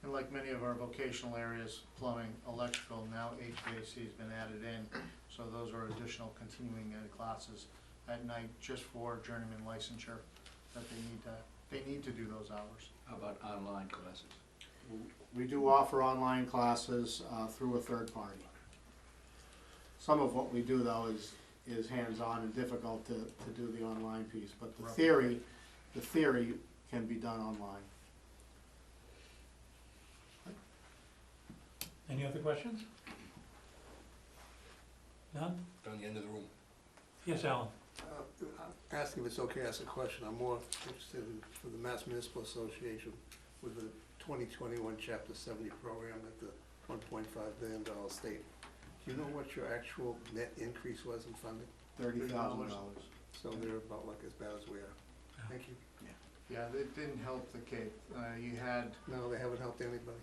[SPEAKER 5] And like many of our vocational areas, plumbing, electrical, now HVAC has been added in, so those are additional continuing ed classes at night just for journeyman licensure that they need to do those hours.
[SPEAKER 7] How about online classes?
[SPEAKER 4] We do offer online classes through a third party. Some of what we do though is hands-on and difficult to do the online piece, but the theory can be done online.
[SPEAKER 2] Any other questions? None?
[SPEAKER 9] Down the end of the room.
[SPEAKER 2] Yes, Alan?
[SPEAKER 1] Ask if it's okay to ask a question. I'm more interested in, for the Mass Municipal Association with the 2021 Chapter 70 program at the $1.5 billion state. Do you know what your actual net increase was in funding?
[SPEAKER 4] $30,000.
[SPEAKER 1] So they're about like as bad as we are. Thank you.
[SPEAKER 5] Yeah, it didn't help the Cape. You had
[SPEAKER 1] No, they haven't helped anybody.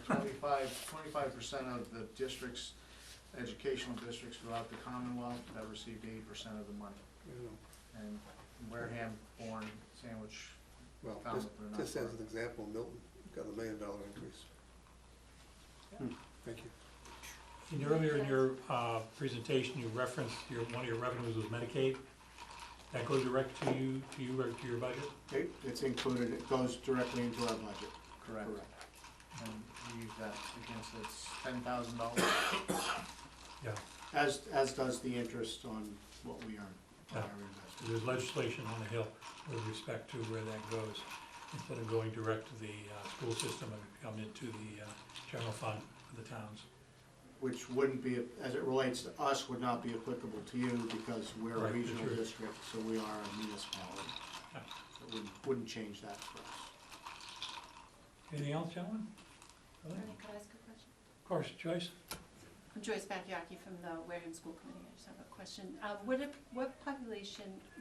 [SPEAKER 5] 25% of the districts, educational districts throughout the Commonwealth that received 80% of the money.
[SPEAKER 1] You know,
[SPEAKER 5] And Wareham, Bourne, Sandwich,
[SPEAKER 1] well,
[SPEAKER 5] Falmouth are not
[SPEAKER 1] just as
[SPEAKER 5] part
[SPEAKER 1] an example, Milton got $1 million increase. Thank you.
[SPEAKER 2] And earlier in your presentation, you referenced one of your revenues was Medicaid. That goes direct to you or to your budget?
[SPEAKER 4] It's included, it goes directly into our budget.
[SPEAKER 5] correct? And we use that against its $10,000.
[SPEAKER 2] Yeah.
[SPEAKER 4] As does the interest on what we earn on our investment.
[SPEAKER 2] There's legislation on the Hill with respect to where that goes. Instead of going direct to the school system, it would come into the general fund for the towns.
[SPEAKER 4] Which wouldn't be, as it relates to us, would not be applicable to you because we're a
[SPEAKER 2] Right,
[SPEAKER 4] regional
[SPEAKER 2] sure.
[SPEAKER 4] district, so we are a municipality.
[SPEAKER 2] Yeah.
[SPEAKER 4] So it wouldn't change that for us.
[SPEAKER 2] Anything else, gentlemen?
[SPEAKER 10] Ernie, could I ask a question?
[SPEAKER 2] Of course, Joyce?
[SPEAKER 10] I'm Joyce Bacchiacchi from the Wareham School Committee. I just have a question.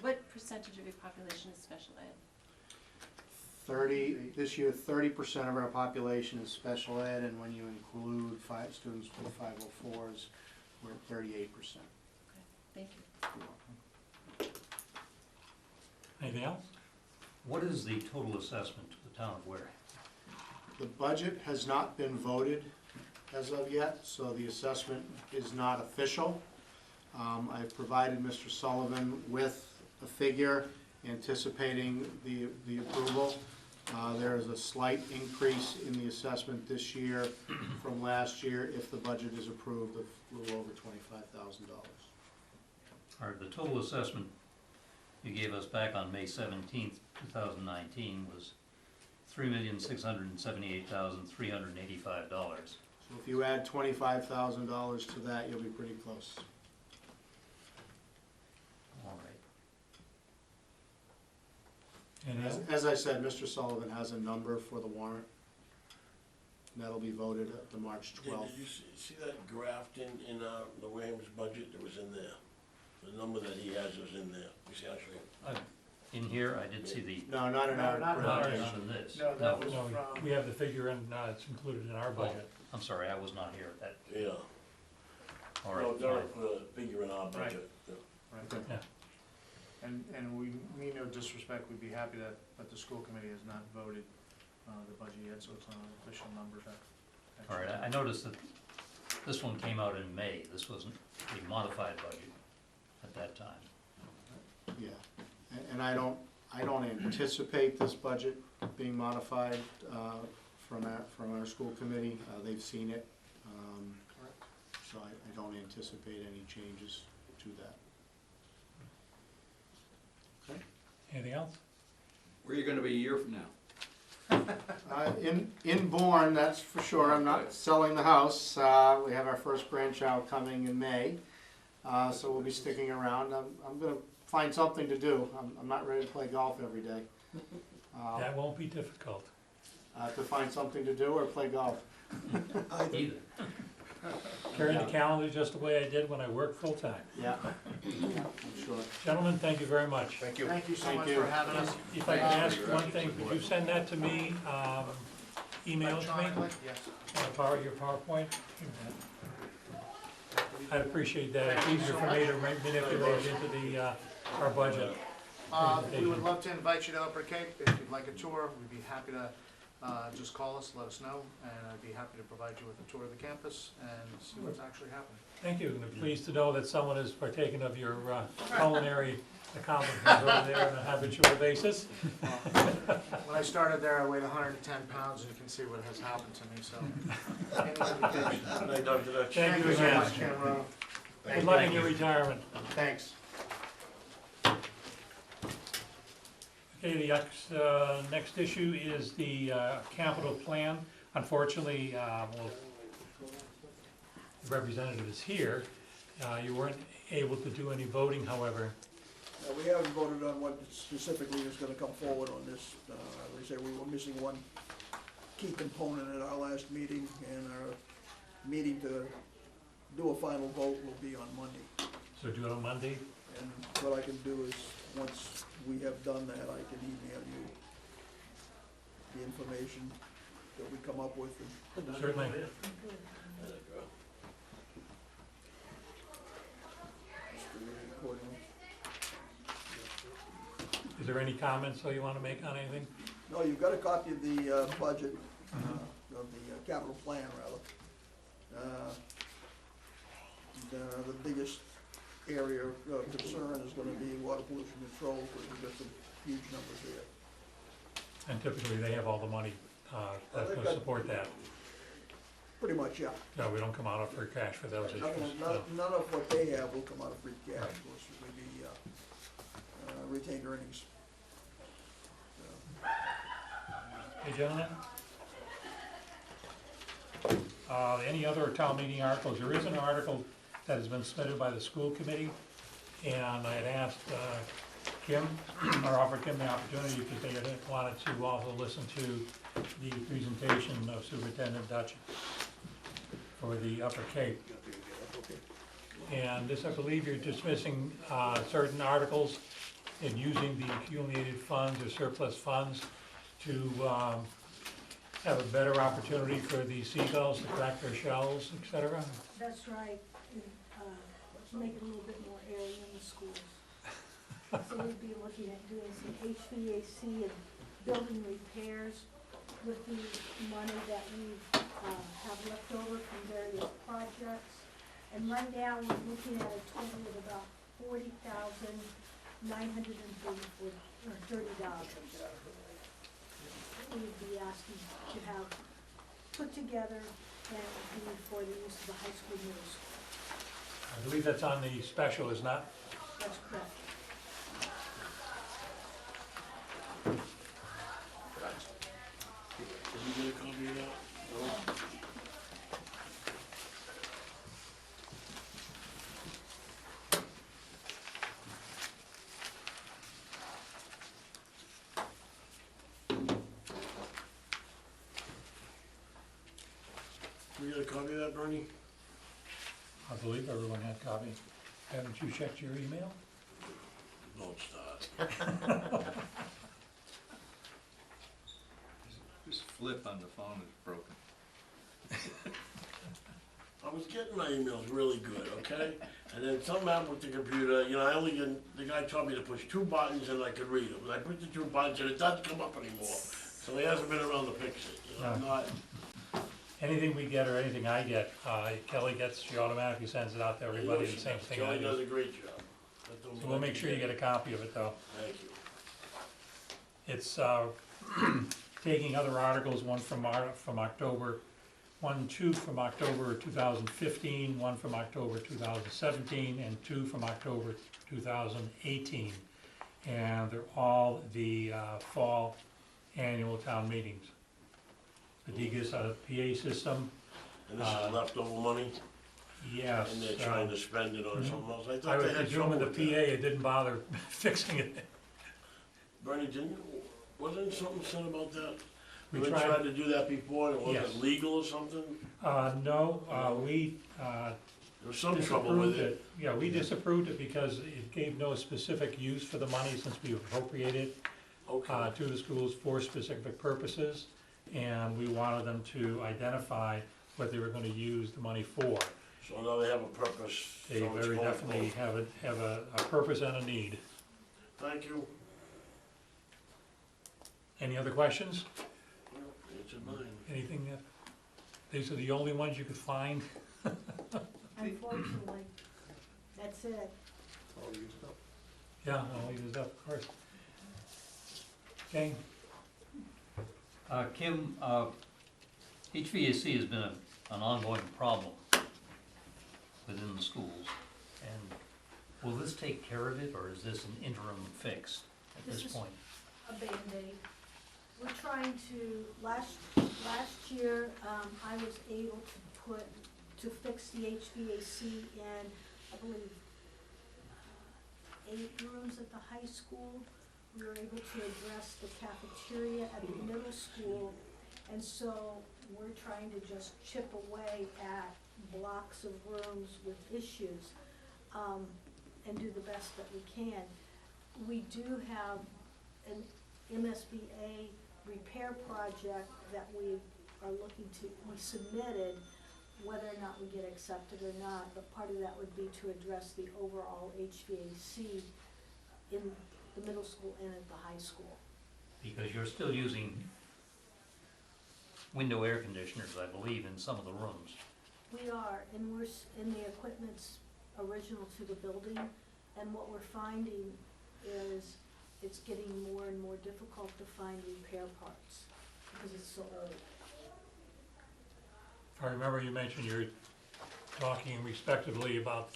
[SPEAKER 10] What percentage of your population is special ed?
[SPEAKER 4] 30% of our population is special ed, and when you include students with 504s, we're at 38%.
[SPEAKER 10] Okay, thank you.
[SPEAKER 2] Anything else?
[SPEAKER 6] What is the total assessment to the town of Wareham?
[SPEAKER 4] The budget has not been voted as of yet, so the assessment is not official. I've provided Mr. Sullivan with a figure anticipating the approval. There is a slight increase in the assessment this year from last year if the budget is approved of a little over $25,000.
[SPEAKER 6] Or the total assessment you gave us back on May 17th, 2019 was $3,678,385.
[SPEAKER 4] So if you add $25,000 to that, you'll be pretty close.
[SPEAKER 6] All right.
[SPEAKER 2] Anything else?
[SPEAKER 4] As I said, Mr. Sullivan has a number for the warrant. And that'll be voted at the March 12th.
[SPEAKER 8] Did you see that graph in the Wareham's budget that was in there? The number that he has is in there. You see, I'll show you.
[SPEAKER 6] in here? I did see the,
[SPEAKER 4] No, not in our
[SPEAKER 5] No, not in
[SPEAKER 6] not
[SPEAKER 4] presentation.
[SPEAKER 6] in this.
[SPEAKER 5] No, that was
[SPEAKER 2] No,
[SPEAKER 5] from,
[SPEAKER 2] we have the figure and, it's included in our budget.
[SPEAKER 6] I'm sorry, I was not here. That,
[SPEAKER 8] Yeah.
[SPEAKER 6] all right,
[SPEAKER 8] No,
[SPEAKER 6] fine.
[SPEAKER 8] Derek put a figure in our budget. Yeah.
[SPEAKER 5] right.
[SPEAKER 2] Yeah.
[SPEAKER 5] And we mean no disrespect, we'd be happy that, but the school committee has not voted, the budget yet, so it's not an official number that.
[SPEAKER 6] All right, I noticed that this one came out in May. This wasn't a modified budget at that time.
[SPEAKER 4] Yeah, and I don't anticipate this budget being modified, from our school committee. They've seen it, so I don't anticipate any changes to that.
[SPEAKER 2] Anything else?
[SPEAKER 7] Where are you gonna be a year from now?
[SPEAKER 4] In Bourne, that's for sure. I'm not selling the house. We have our first grandchild coming in May, so we'll be sticking around. I'm gonna find something to do. I'm not ready to play golf every day.
[SPEAKER 2] That won't be difficult.
[SPEAKER 4] To find something to do or play golf.
[SPEAKER 6] Either.
[SPEAKER 2] Carry the calendar just the way I did when I worked full-time.
[SPEAKER 4] Yeah, I'm sure.
[SPEAKER 2] Gentlemen, thank you very much.
[SPEAKER 9] Thank you.
[SPEAKER 5] Thank you so
[SPEAKER 4] Thank
[SPEAKER 5] much
[SPEAKER 4] you.
[SPEAKER 5] for having us.
[SPEAKER 2] If I can ask one thing, could you send that to me, email to me,
[SPEAKER 5] Electronically, yes.
[SPEAKER 2] your PowerPoint? I'd appreciate that. It's easier for me to manipulate into the, our budget.
[SPEAKER 5] We would love to invite you to Upper Cape. If you'd like a tour, we'd be happy to, just call us, let us know, and I'd be happy to provide you with a tour of the campus and see what's actually happening.
[SPEAKER 2] Thank you, and I'm pleased to know that someone has partaken of your culinary accomplishments over there on a habitual basis.
[SPEAKER 5] When I started there, I weighed 110 pounds, and you can see what has happened to me, so. Any invitation.
[SPEAKER 8] Good night, Dr. Dutch.
[SPEAKER 2] Thank you
[SPEAKER 5] so
[SPEAKER 2] again.
[SPEAKER 5] much, Cameron.
[SPEAKER 2] Good luck in your retirement.
[SPEAKER 4] Thanks.
[SPEAKER 2] Okay, the next issue is the capital plan. Unfortunately, the representative is here. You weren't able to do any voting, however.
[SPEAKER 11] We haven't voted on what specifically is gonna come forward on this. Like I say, we were missing one key component at our last meeting, and our meeting to do a final vote will be on Monday.
[SPEAKER 2] So do it on Monday?
[SPEAKER 11] And what I can do is, once we have done that, I can email you the information that we come up with and
[SPEAKER 2] Certainly.
[SPEAKER 11] distribute it accordingly.
[SPEAKER 2] Is there any comments that you want to make on anything?
[SPEAKER 11] No, you've got a copy of the budget, of the capital plan, rather. The biggest area of concern is gonna be water pollution control, because we've got some huge numbers there.
[SPEAKER 2] And typically, they have all the money that's going to support that.
[SPEAKER 11] Pretty much, yeah.
[SPEAKER 2] No, we don't come out of free cash for those issues.
[SPEAKER 11] None of what they have will come out of free cash, will certainly be retained earnings.
[SPEAKER 2] Hey, gentlemen? Any other town meeting articles? There is an article that has been submitted by the school committee, and I had asked Kim, or offered Kim the opportunity, because they had wanted to also listen to the presentation of Superintendent Dutch for the Upper Cape. And this, I believe you're dismissing certain articles and using the accumulated funds or surplus funds to have a better opportunity for the seagulls to crack their shells, et cetera.
[SPEAKER 12] That's right, and, make it a little bit more airy in the schools. So we'd be looking at doing some HVAC and building repairs with the money that we have left over from various projects. And right now, we're looking at a total of about $40,930. We'd be asking to have put together and be for the use of the high school, middle school.
[SPEAKER 2] I believe that's on the special, is not?
[SPEAKER 12] That's correct.
[SPEAKER 8] Did you get a copy of that? No? Did you get a copy of that, Bernie?
[SPEAKER 2] I believe everyone had copies. Haven't you checked your email?
[SPEAKER 8] Don't start.
[SPEAKER 7] Just flip on the phone is broken.
[SPEAKER 8] I was getting my emails really good, okay? And then something happened with the computer, you know, the guy told me to push 2 buttons and I could read it. But I pushed the 2 buttons and it doesn't come up anymore. So he hasn't been around to fix it, you know,
[SPEAKER 2] No.
[SPEAKER 8] not,
[SPEAKER 2] Anything we get or anything I get, Kelly gets, she automatically sends it out to everybody, the same thing I
[SPEAKER 8] Kelly does
[SPEAKER 2] do.
[SPEAKER 8] a great job. That's the
[SPEAKER 2] So we'll make sure you get a copy of it though.
[SPEAKER 8] Thank you.
[SPEAKER 2] It's taking other articles, one from October, 2 from October 2015, 1 from October 2017, and 2 from October 2018. And they're all the fall annual town meetings. The DGIS PA system,
[SPEAKER 8] And this is leftover money,
[SPEAKER 2] yes.
[SPEAKER 8] and they're trying to spend it on
[SPEAKER 2] mhm.
[SPEAKER 8] something else. I
[SPEAKER 2] I
[SPEAKER 8] thought
[SPEAKER 2] was
[SPEAKER 8] they had trouble
[SPEAKER 2] presuming the
[SPEAKER 8] with
[SPEAKER 2] PA,
[SPEAKER 8] that.
[SPEAKER 2] it didn't bother fixing it.
[SPEAKER 8] Bernie, wasn't something said about that?
[SPEAKER 2] We
[SPEAKER 8] We
[SPEAKER 2] tried-
[SPEAKER 8] tried to do that before, and it
[SPEAKER 2] Yes.
[SPEAKER 8] wasn't legal or something?
[SPEAKER 2] No, we
[SPEAKER 8] There was some trouble with
[SPEAKER 2] disapproved
[SPEAKER 8] it.
[SPEAKER 2] it. Yeah, we disapproved it because it gave no specific use for the money since we appropriated
[SPEAKER 8] Okay,
[SPEAKER 2] to the schools for specific purposes. And we wanted them to identify what they were gonna use the money for.
[SPEAKER 8] so now they have a purpose.
[SPEAKER 2] They
[SPEAKER 8] so it's
[SPEAKER 2] very
[SPEAKER 8] going
[SPEAKER 2] definitely
[SPEAKER 8] forward.
[SPEAKER 2] have a purpose and a need.
[SPEAKER 8] Thank you.
[SPEAKER 2] Any other questions?
[SPEAKER 8] It's in mine.
[SPEAKER 2] Anything that, these are the only ones you could find?
[SPEAKER 12] Unfortunately, that's it.
[SPEAKER 1] All used up.
[SPEAKER 2] Yeah, I'll leave this up, of course. Okay,
[SPEAKER 6] Kim, HVAC has been an ongoing problem within the schools. And will this take care of it, or is this an interim fix at
[SPEAKER 12] This
[SPEAKER 6] this
[SPEAKER 12] is-
[SPEAKER 6] point?
[SPEAKER 12] A Band-Aid. We're trying to, last year, I was able to fix the HVAC in, I believe, 8 rooms at the high school. We were able to address the cafeteria at the middle school, and so we're trying to just chip away at blocks of rooms with issues, and do the best that we can. We do have an MSBA repair project that we submitted, whether or not we get accepted or not, but part of that would be to address the overall HVAC in the middle school and at the high school.
[SPEAKER 6] Because you're still using window air conditioners, I believe, in some of the rooms.
[SPEAKER 12] We are, and and the equipment's original to the building, and what we're finding is it's getting more and more difficult to find repair parts, because it's so old.
[SPEAKER 2] I remember you mentioned you're talking respectively about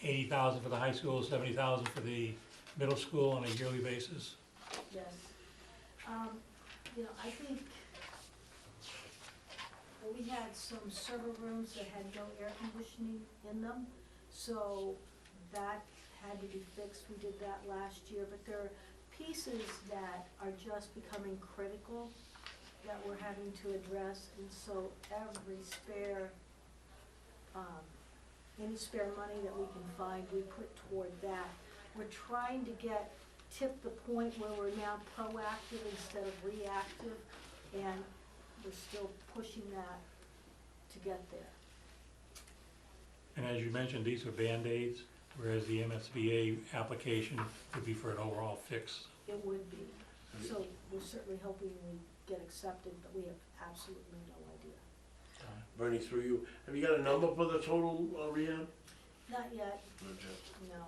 [SPEAKER 2] 80,000 for the high school, 70,000 for the middle school on a yearly basis.
[SPEAKER 12] Yes. You know, I think we had some server rooms that had no air conditioning in them, so that had to be fixed. We did that last year, but there are pieces that are just becoming critical that we're having to address, and so every any spare money that we can find, we put toward that. We're trying to tip the point where we're now proactive instead of reactive, and we're still pushing that to get there.
[SPEAKER 2] And as you mentioned, these are Band-Aids, whereas the MSBA application would be for an overall fix.
[SPEAKER 12] It would be. So we're certainly hoping we get accepted, but we have absolutely no idea.
[SPEAKER 8] Bernie, through you, have you got a number for the total rehab?
[SPEAKER 12] Not yet,
[SPEAKER 8] Not yet.
[SPEAKER 12] no.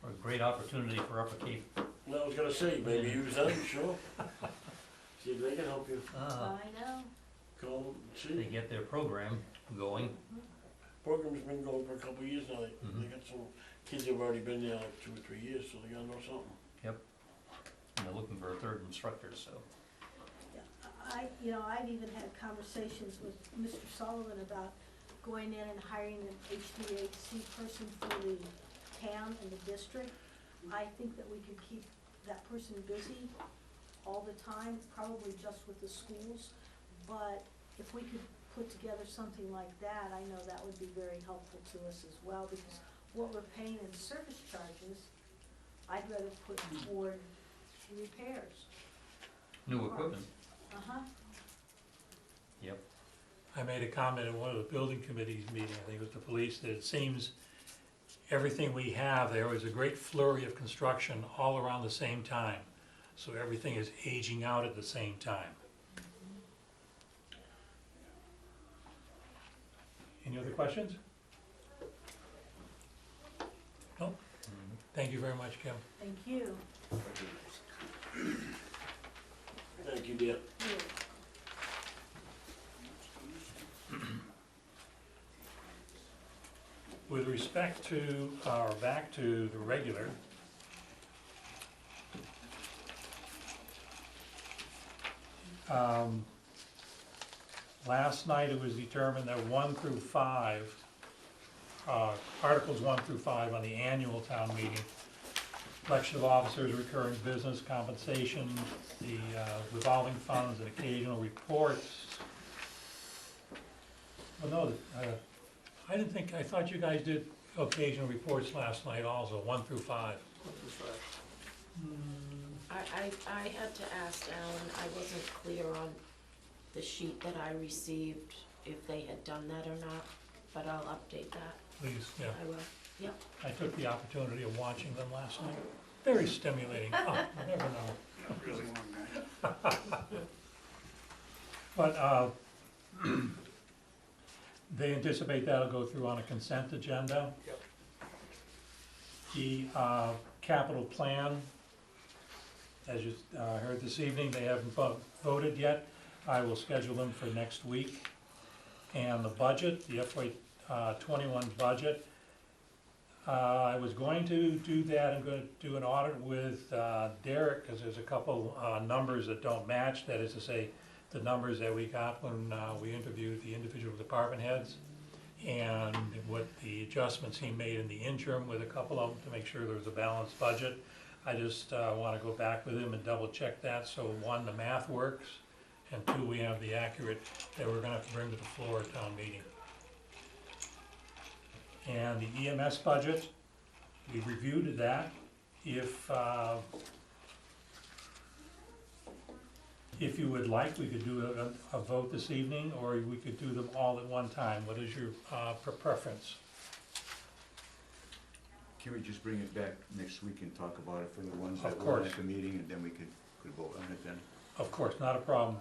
[SPEAKER 6] Or a great opportunity for Upper Cape.
[SPEAKER 8] Well, I was gonna say, maybe use them, sure. See if they can help you.
[SPEAKER 12] I know.
[SPEAKER 8] Call them,
[SPEAKER 6] They
[SPEAKER 8] see.
[SPEAKER 6] get their program going.
[SPEAKER 8] Program's been going for a couple of years now. They
[SPEAKER 6] Mhm.
[SPEAKER 8] got some kids who've already been there like 2 or 3 years, so they gotta know something.
[SPEAKER 6] And they're looking for a third instructor, so.
[SPEAKER 12] Yeah, I've even had conversations with Mr. Sullivan about going in and hiring an HVAC person for the town and the district. I think that we could keep that person busy all the time, probably just with the schools. But if we could put together something like that, I know that would be very helpful to us as well, because what we're paying in service charges, I'd rather put toward repairs.
[SPEAKER 6] New equipment,
[SPEAKER 12] Uh-huh.
[SPEAKER 6] yep.
[SPEAKER 2] I made a comment in one of the building committees meeting, I think it was the police, that it seems everything we have, there was a great flurry of construction all around the same time. So everything is aging out at the same time. Any other questions? No? Thank you very much, Kim.
[SPEAKER 12] Thank you.
[SPEAKER 8] Thank you, dear.
[SPEAKER 2] With respect to, or back to the regular, last night it was determined that 1 through 5, Articles 1 through 5 on the annual town meeting, election of officers, recurring business, compensation, the revolving funds, and occasional reports. Well, no, I didn't think, I thought you guys did occasional reports last night also, 1 through 5.
[SPEAKER 13] I had to ask Alan, I wasn't clear on the sheet that I received, if they had done that or not, but I'll update that.
[SPEAKER 2] Please, yeah.
[SPEAKER 13] I will, yep.
[SPEAKER 2] I took the opportunity of watching them last night. Very stimulating. Oh, you never know.
[SPEAKER 11] Really long night.
[SPEAKER 2] But they anticipate that'll go through on a consent agenda.
[SPEAKER 1] Yep.
[SPEAKER 2] The capital plan, as you heard this evening, they haven't voted yet. I will schedule them for next week. And the budget, the FY '21 budget, I was going to do that. I'm going to do an audit with Derek, because there's a couple numbers that don't match. That is to say, the numbers that we got when we interviewed the individual department heads, and what the adjustments he made in the interim with a couple of them to make sure there was a balanced budget. I just want to go back with him and double check that, so one, the math works, and two, we have the accurate that we're gonna have to bring to the floor at town meeting. And the EMS budget, we reviewed that. If you would like, we could do a vote this evening, or we could do them all at one time. What is your preference?
[SPEAKER 3] Can we just bring it back next week and talk about it for the ones
[SPEAKER 2] Of
[SPEAKER 3] that were
[SPEAKER 2] course.
[SPEAKER 3] at the meeting, and then we could vote on it then?
[SPEAKER 2] Of course, not a problem.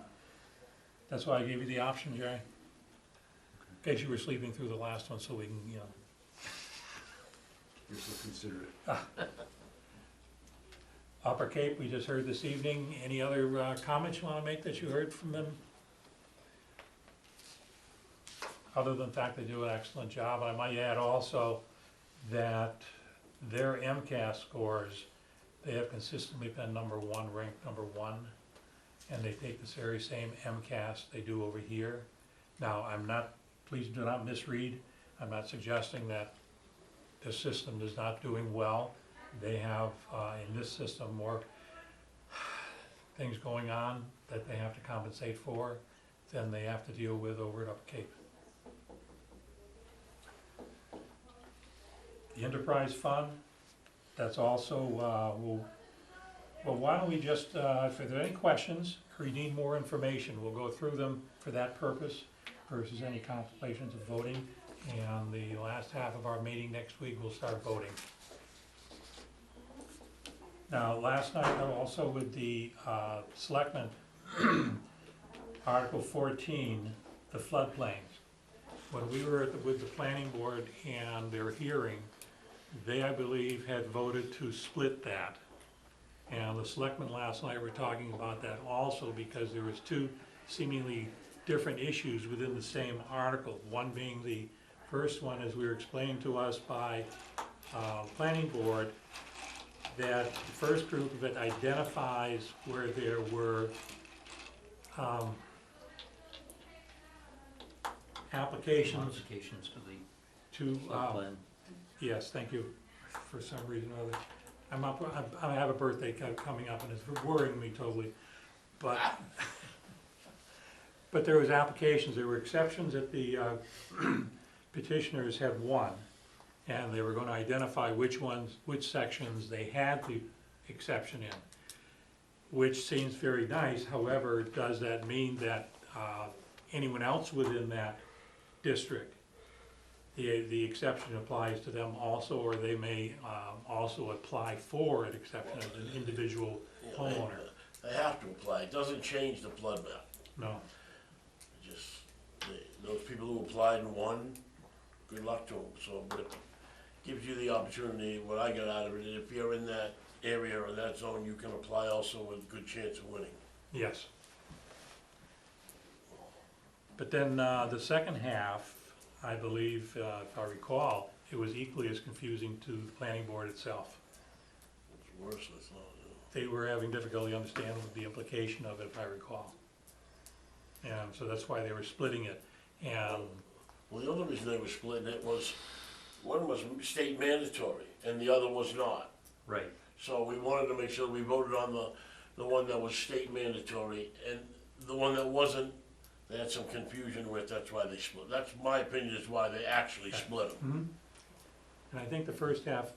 [SPEAKER 2] That's why I gave you the option, Jerry. In case you were sleeping through the last one, so we can, you know.
[SPEAKER 3] You're so considerate.
[SPEAKER 2] Upper Cape, we just heard this evening. Any other comments you want to make that you heard from them? Other than the fact they do an excellent job. I might add also that their MCAS scores, they have consistently been #1, ranked #1, and they take this very same MCAS they do over here. Now, please do not misread, I'm not suggesting that the system is not doing well. They have, in this system, more things going on that they have to compensate for than they have to deal with over at Upper Cape. The enterprise fund, that's also, well, why don't we just, if there are any questions or you need more information, we'll go through them for that purpose versus any contemplations of voting. And the last half of our meeting next week, we'll start voting. Now, last night also with the selectmen, Article 14, the floodplains. When we were with the planning board and their hearing, they, I believe, had voted to split that. And the selectmen last night were talking about that also because there was two seemingly different issues within the same article. One being the first one, as we were explained to us by planning board, that the first group of it identifies where there were applications
[SPEAKER 6] Modifications to the
[SPEAKER 2] to,
[SPEAKER 6] plan.
[SPEAKER 2] yes, thank you, for some reason or other. I have a birthday coming up and it's worrying me totally, but but there was applications, there were exceptions that the petitioners had won, and they were gonna identify which sections they had the exception in, which seems very nice. However, does that mean that anyone else within that district, the exception applies to them also, or they may also apply for an exception as an individual homeowner?
[SPEAKER 8] They have to apply, it doesn't change the flood map.
[SPEAKER 2] No.
[SPEAKER 8] Just, those people who applied and won, good luck to them, so, but it gives you the opportunity, what I got out of it, if you're in that area or that zone, you can apply also with good chance of winning.
[SPEAKER 2] Yes. But then the second half, I believe, if I recall, it was equally as confusing to the planning board itself.
[SPEAKER 8] It's worse, I thought.
[SPEAKER 2] They were having difficulty understanding the implication of it, if I recall. And so that's why they were splitting it. And
[SPEAKER 8] Well, the other reason they were splitting it was, one was state mandatory and the other was not.
[SPEAKER 6] Right.
[SPEAKER 8] So we wanted to make sure we voted on the one that was state mandatory, and the one that wasn't, they had some confusion with, that's why they split. That's my opinion, is why they actually split them.
[SPEAKER 2] and I think the first half,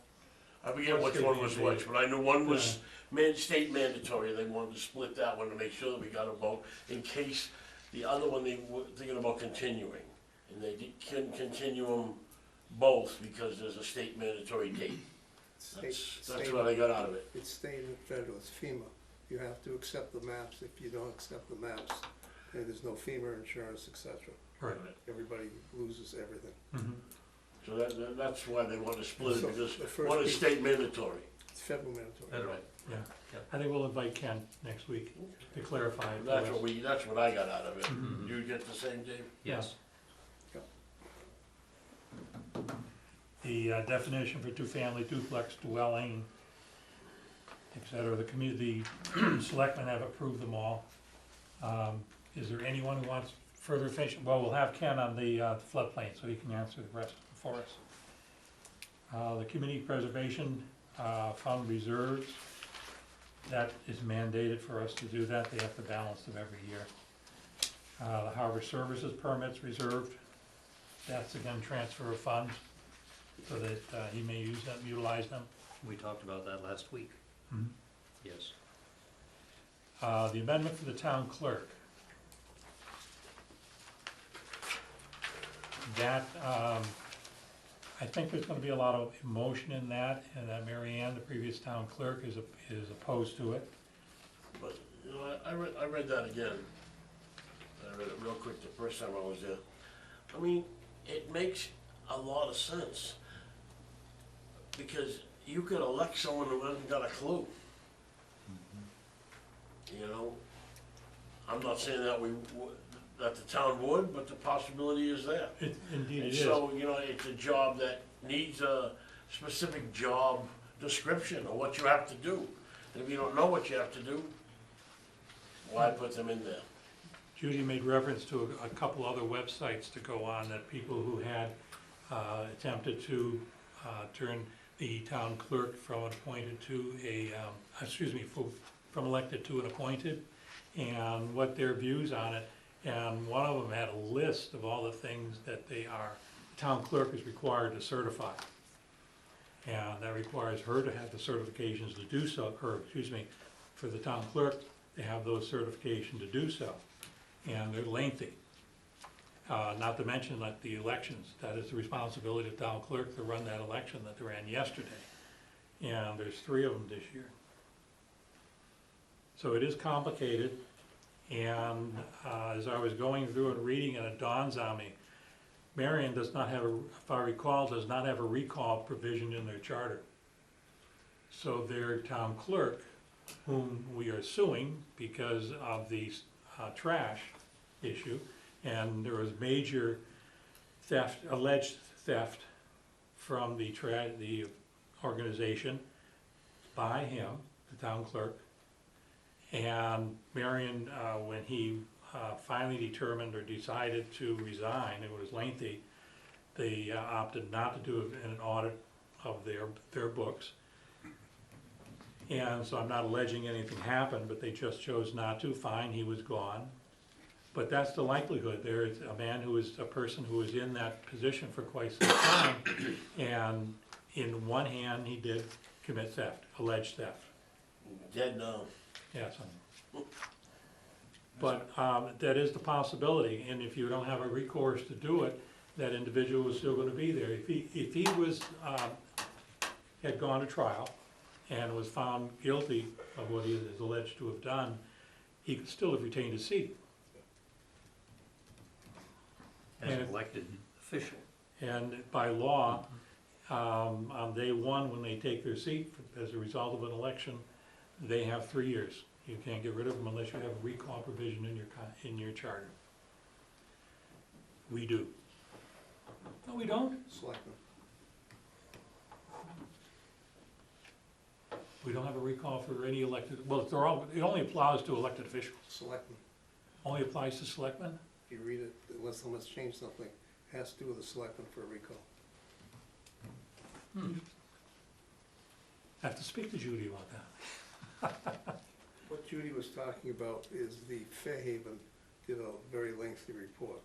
[SPEAKER 8] I forget which one was which, but I knew one was state mandatory, they wanted to split that one to make sure that we got a vote, in case the other one, they were thinking about continuing. And they can continue them both because there's a state mandatory date. That's what I got out of it.
[SPEAKER 1] It's state and federal, it's FEMA. You have to accept the maps. If you don't accept the maps, then there's no FEMA insurance, et cetera.
[SPEAKER 2] right.
[SPEAKER 1] Everybody loses everything.
[SPEAKER 2] Mhm.
[SPEAKER 8] So that's why they want to split
[SPEAKER 1] So
[SPEAKER 8] it, because
[SPEAKER 1] the first
[SPEAKER 8] one is
[SPEAKER 1] piece-
[SPEAKER 8] state mandatory.
[SPEAKER 1] It's federal mandatory.
[SPEAKER 6] Federal.
[SPEAKER 2] Yeah.
[SPEAKER 6] Yeah.
[SPEAKER 2] I think we'll invite Ken next week to clarify it.
[SPEAKER 8] That's what I got out of it.
[SPEAKER 2] Mhm.
[SPEAKER 8] You get the same, Dave?
[SPEAKER 6] Yes.
[SPEAKER 2] The definition for two-family duplex dwelling, et cetera, the community, selectmen have approved them all. Is there anyone who wants further information? Well, we'll have Ken on the floodplain, so he can answer the rest for us. The community preservation fund reserves, that is mandated for us to do that. They have to balance them every year. The harbor services permits reserved, that's again transfer of funds, so that he may use them, utilize them.
[SPEAKER 6] We talked about that last week.
[SPEAKER 2] Mhm.
[SPEAKER 6] Yes.
[SPEAKER 2] The amendment for the town clerk. That, I think there's gonna be a lot of emotion in that, and that Mary Ann, the previous town clerk, is opposed to it.
[SPEAKER 8] But, you know, I read that again. I read it real quick the first time I was there. I mean, it makes a lot of sense. Because you could elect someone who hasn't got a clue. You know? I'm not saying that that the town would, but the possibility is there.
[SPEAKER 2] Indeed it
[SPEAKER 8] And
[SPEAKER 2] is.
[SPEAKER 8] so, you know, it's a job that needs a specific job description of what you have to do. And if you don't know what you have to do, why put them in there?
[SPEAKER 2] Judy made reference to a couple other websites to go on, that people who had attempted to turn the town clerk from appointed to from elected to an appointed, and what their views on it. And one of them had a list of all the things that the town clerk is required to certify. And that requires her to have the certifications to do so, for the town clerk to have those certifications to do so. And they're lengthy. Not to mention that the elections, that is the responsibility of the town clerk to run that election that they ran yesterday. And there's 3 of them this year. So it is complicated, and as I was going through and reading it, it dawns on me, Marion does not have, if I recall, does not have a recall provision in their charter. So their town clerk, whom we are suing because of the trash issue, and there was major theft, alleged theft from the organization by him, the town clerk. And Marion, when he finally determined or decided to resign, it was lengthy, they opted not to do an audit of their books. And so I'm not alleging anything happened, but they just chose not to. Fine, he was gone. But that's the likelihood. There's a man who is, a person who was in that position for quite some time, and in one hand, he did commit theft, alleged theft.
[SPEAKER 8] Dead now.
[SPEAKER 2] Yes. But that is the possibility, and if you don't have a recourse to do it, that individual is still gonna be there. If he was, had gone to trial and was found guilty of what he is alleged to have done, he could still have retained his seat.
[SPEAKER 6] As
[SPEAKER 2] And
[SPEAKER 6] an
[SPEAKER 2] it-
[SPEAKER 6] elected official.
[SPEAKER 2] And by law, on day one, when they take their seat as a result of an election, they have 3 years. You can't get rid of them unless you have a recall provision in your charter. We do. No, we don't.
[SPEAKER 1] Selectmen.
[SPEAKER 2] We don't have a recall for any elected, well, they're all, it only applies to elected officials.
[SPEAKER 1] Selectmen.
[SPEAKER 2] Only applies to selectmen?
[SPEAKER 1] If you read it, unless someone's changed something, it has to do with the selectmen for a recall.
[SPEAKER 2] I have to speak to Judy about that.
[SPEAKER 1] What Judy was talking about is the Fairhaven did a very lengthy report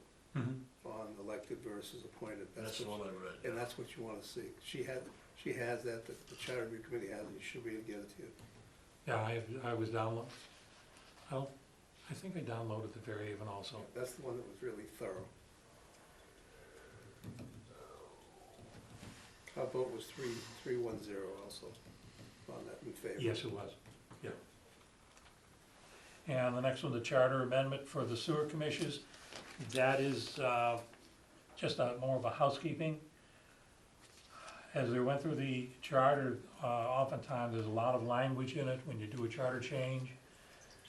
[SPEAKER 1] on elected versus appointed.
[SPEAKER 8] That's the
[SPEAKER 1] what-
[SPEAKER 8] one I read.
[SPEAKER 1] And that's what you wanna see. She has that, the charter review committee has it, you should be able to get it to you.
[SPEAKER 2] Yeah, I was I think I downloaded the Fairhaven also.
[SPEAKER 1] That's the one that was really thorough. Our vote was 310 also on that in favor.
[SPEAKER 2] Yes, it was, yeah. And the next one, the charter amendment for the sewer commissions, that is just more of a housekeeping. As we went through the charter, oftentimes there's a lot of language in it when you do a charter change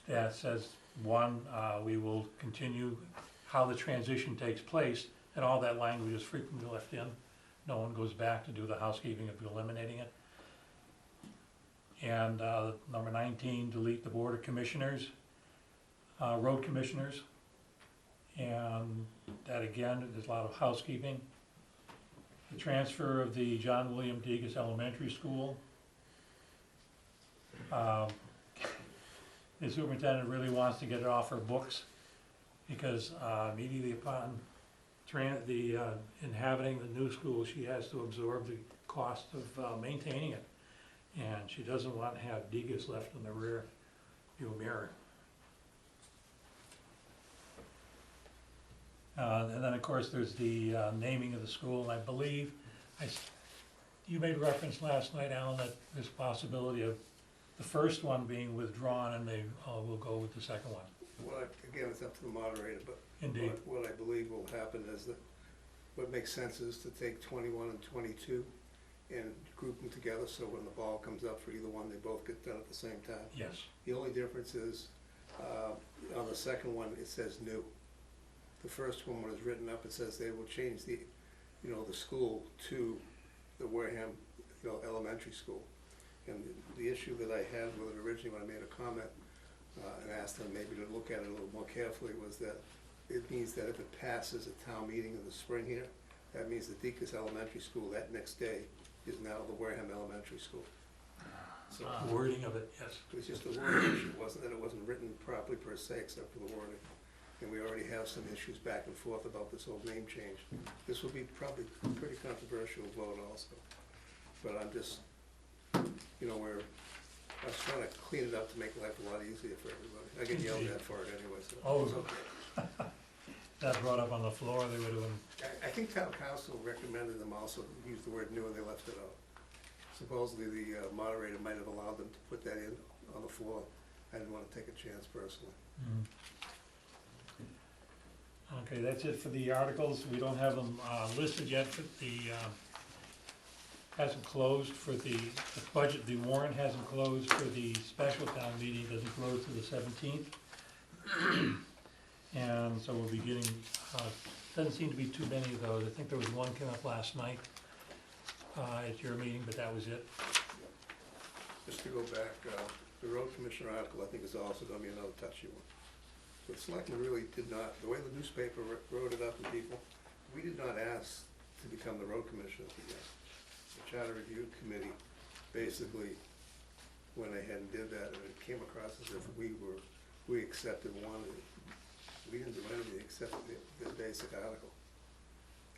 [SPEAKER 2] that says, one, we will continue how the transition takes place, and all that language is frequently left in. No one goes back to do the housekeeping of eliminating it. And number 19, delete the Board of Commissioners, road commissioners. And that again, there's a lot of housekeeping. The transfer of the John William Degas Elementary School. The superintendent really wants to get it off her books because immediately upon inhabiting the new school, she has to absorb the cost of maintaining it. And she doesn't want to have Degas left in the rear view mirror. And then, of course, there's the naming of the school, and I believe, you made reference last night, Alan, that there's a possibility of the first one being withdrawn and they will go with the second one.
[SPEAKER 1] Well, again, it's up to the moderator, but
[SPEAKER 2] Indeed.
[SPEAKER 1] what I believe will happen is that what makes sense is to take 21 and 22 and group them together, so when the ball comes up for either one, they both get done at the same time.
[SPEAKER 2] Yes.
[SPEAKER 1] The only difference is, on the second one, it says new. The first one, when it's written up, it says they will change the, the school to the Wareham, elementary school. And the issue that I had with it originally when I made a comment, and asked them maybe to look at it a little more carefully, was that it means that if it passes a town meeting in the spring here, that means the Deacon's Elementary School that next day is now the Wareham Elementary School. So
[SPEAKER 2] The wording of it, yes.
[SPEAKER 1] it was just a wording issue, it wasn't that it wasn't written properly per se, except for the wording. And we already have some issues back and forth about this whole name change. This will be probably a pretty controversial vote also. But I'm just, I was trying to clean it up to make life a lot easier for everybody. I get yelled at for it anyway, so
[SPEAKER 2] Oh.
[SPEAKER 1] it's okay.
[SPEAKER 2] That brought up on the floor, they were doing,
[SPEAKER 1] I think town council recommended them also use the word new and they left it out. Supposedly the moderator might have allowed them to put that in on the floor. I didn't want to take a chance personally.
[SPEAKER 2] Okay, that's it for the articles. We don't have them listed yet, but the, hasn't closed for the budget, the warrant hasn't closed for the special town meeting, doesn't close till the 17th. And so we'll be getting, doesn't seem to be too many of those. I think there was one came up last night at your meeting, but that was it.
[SPEAKER 1] Just to go back, the road commissioner article, I think, is also gonna be another touchy one. The selectmen really did not, the way the newspaper wrote it up to people, we did not ask to become the road commissioners again. The charter review committee basically went ahead and did that, and it came across as if we accepted one We didn't do anything except the basic article.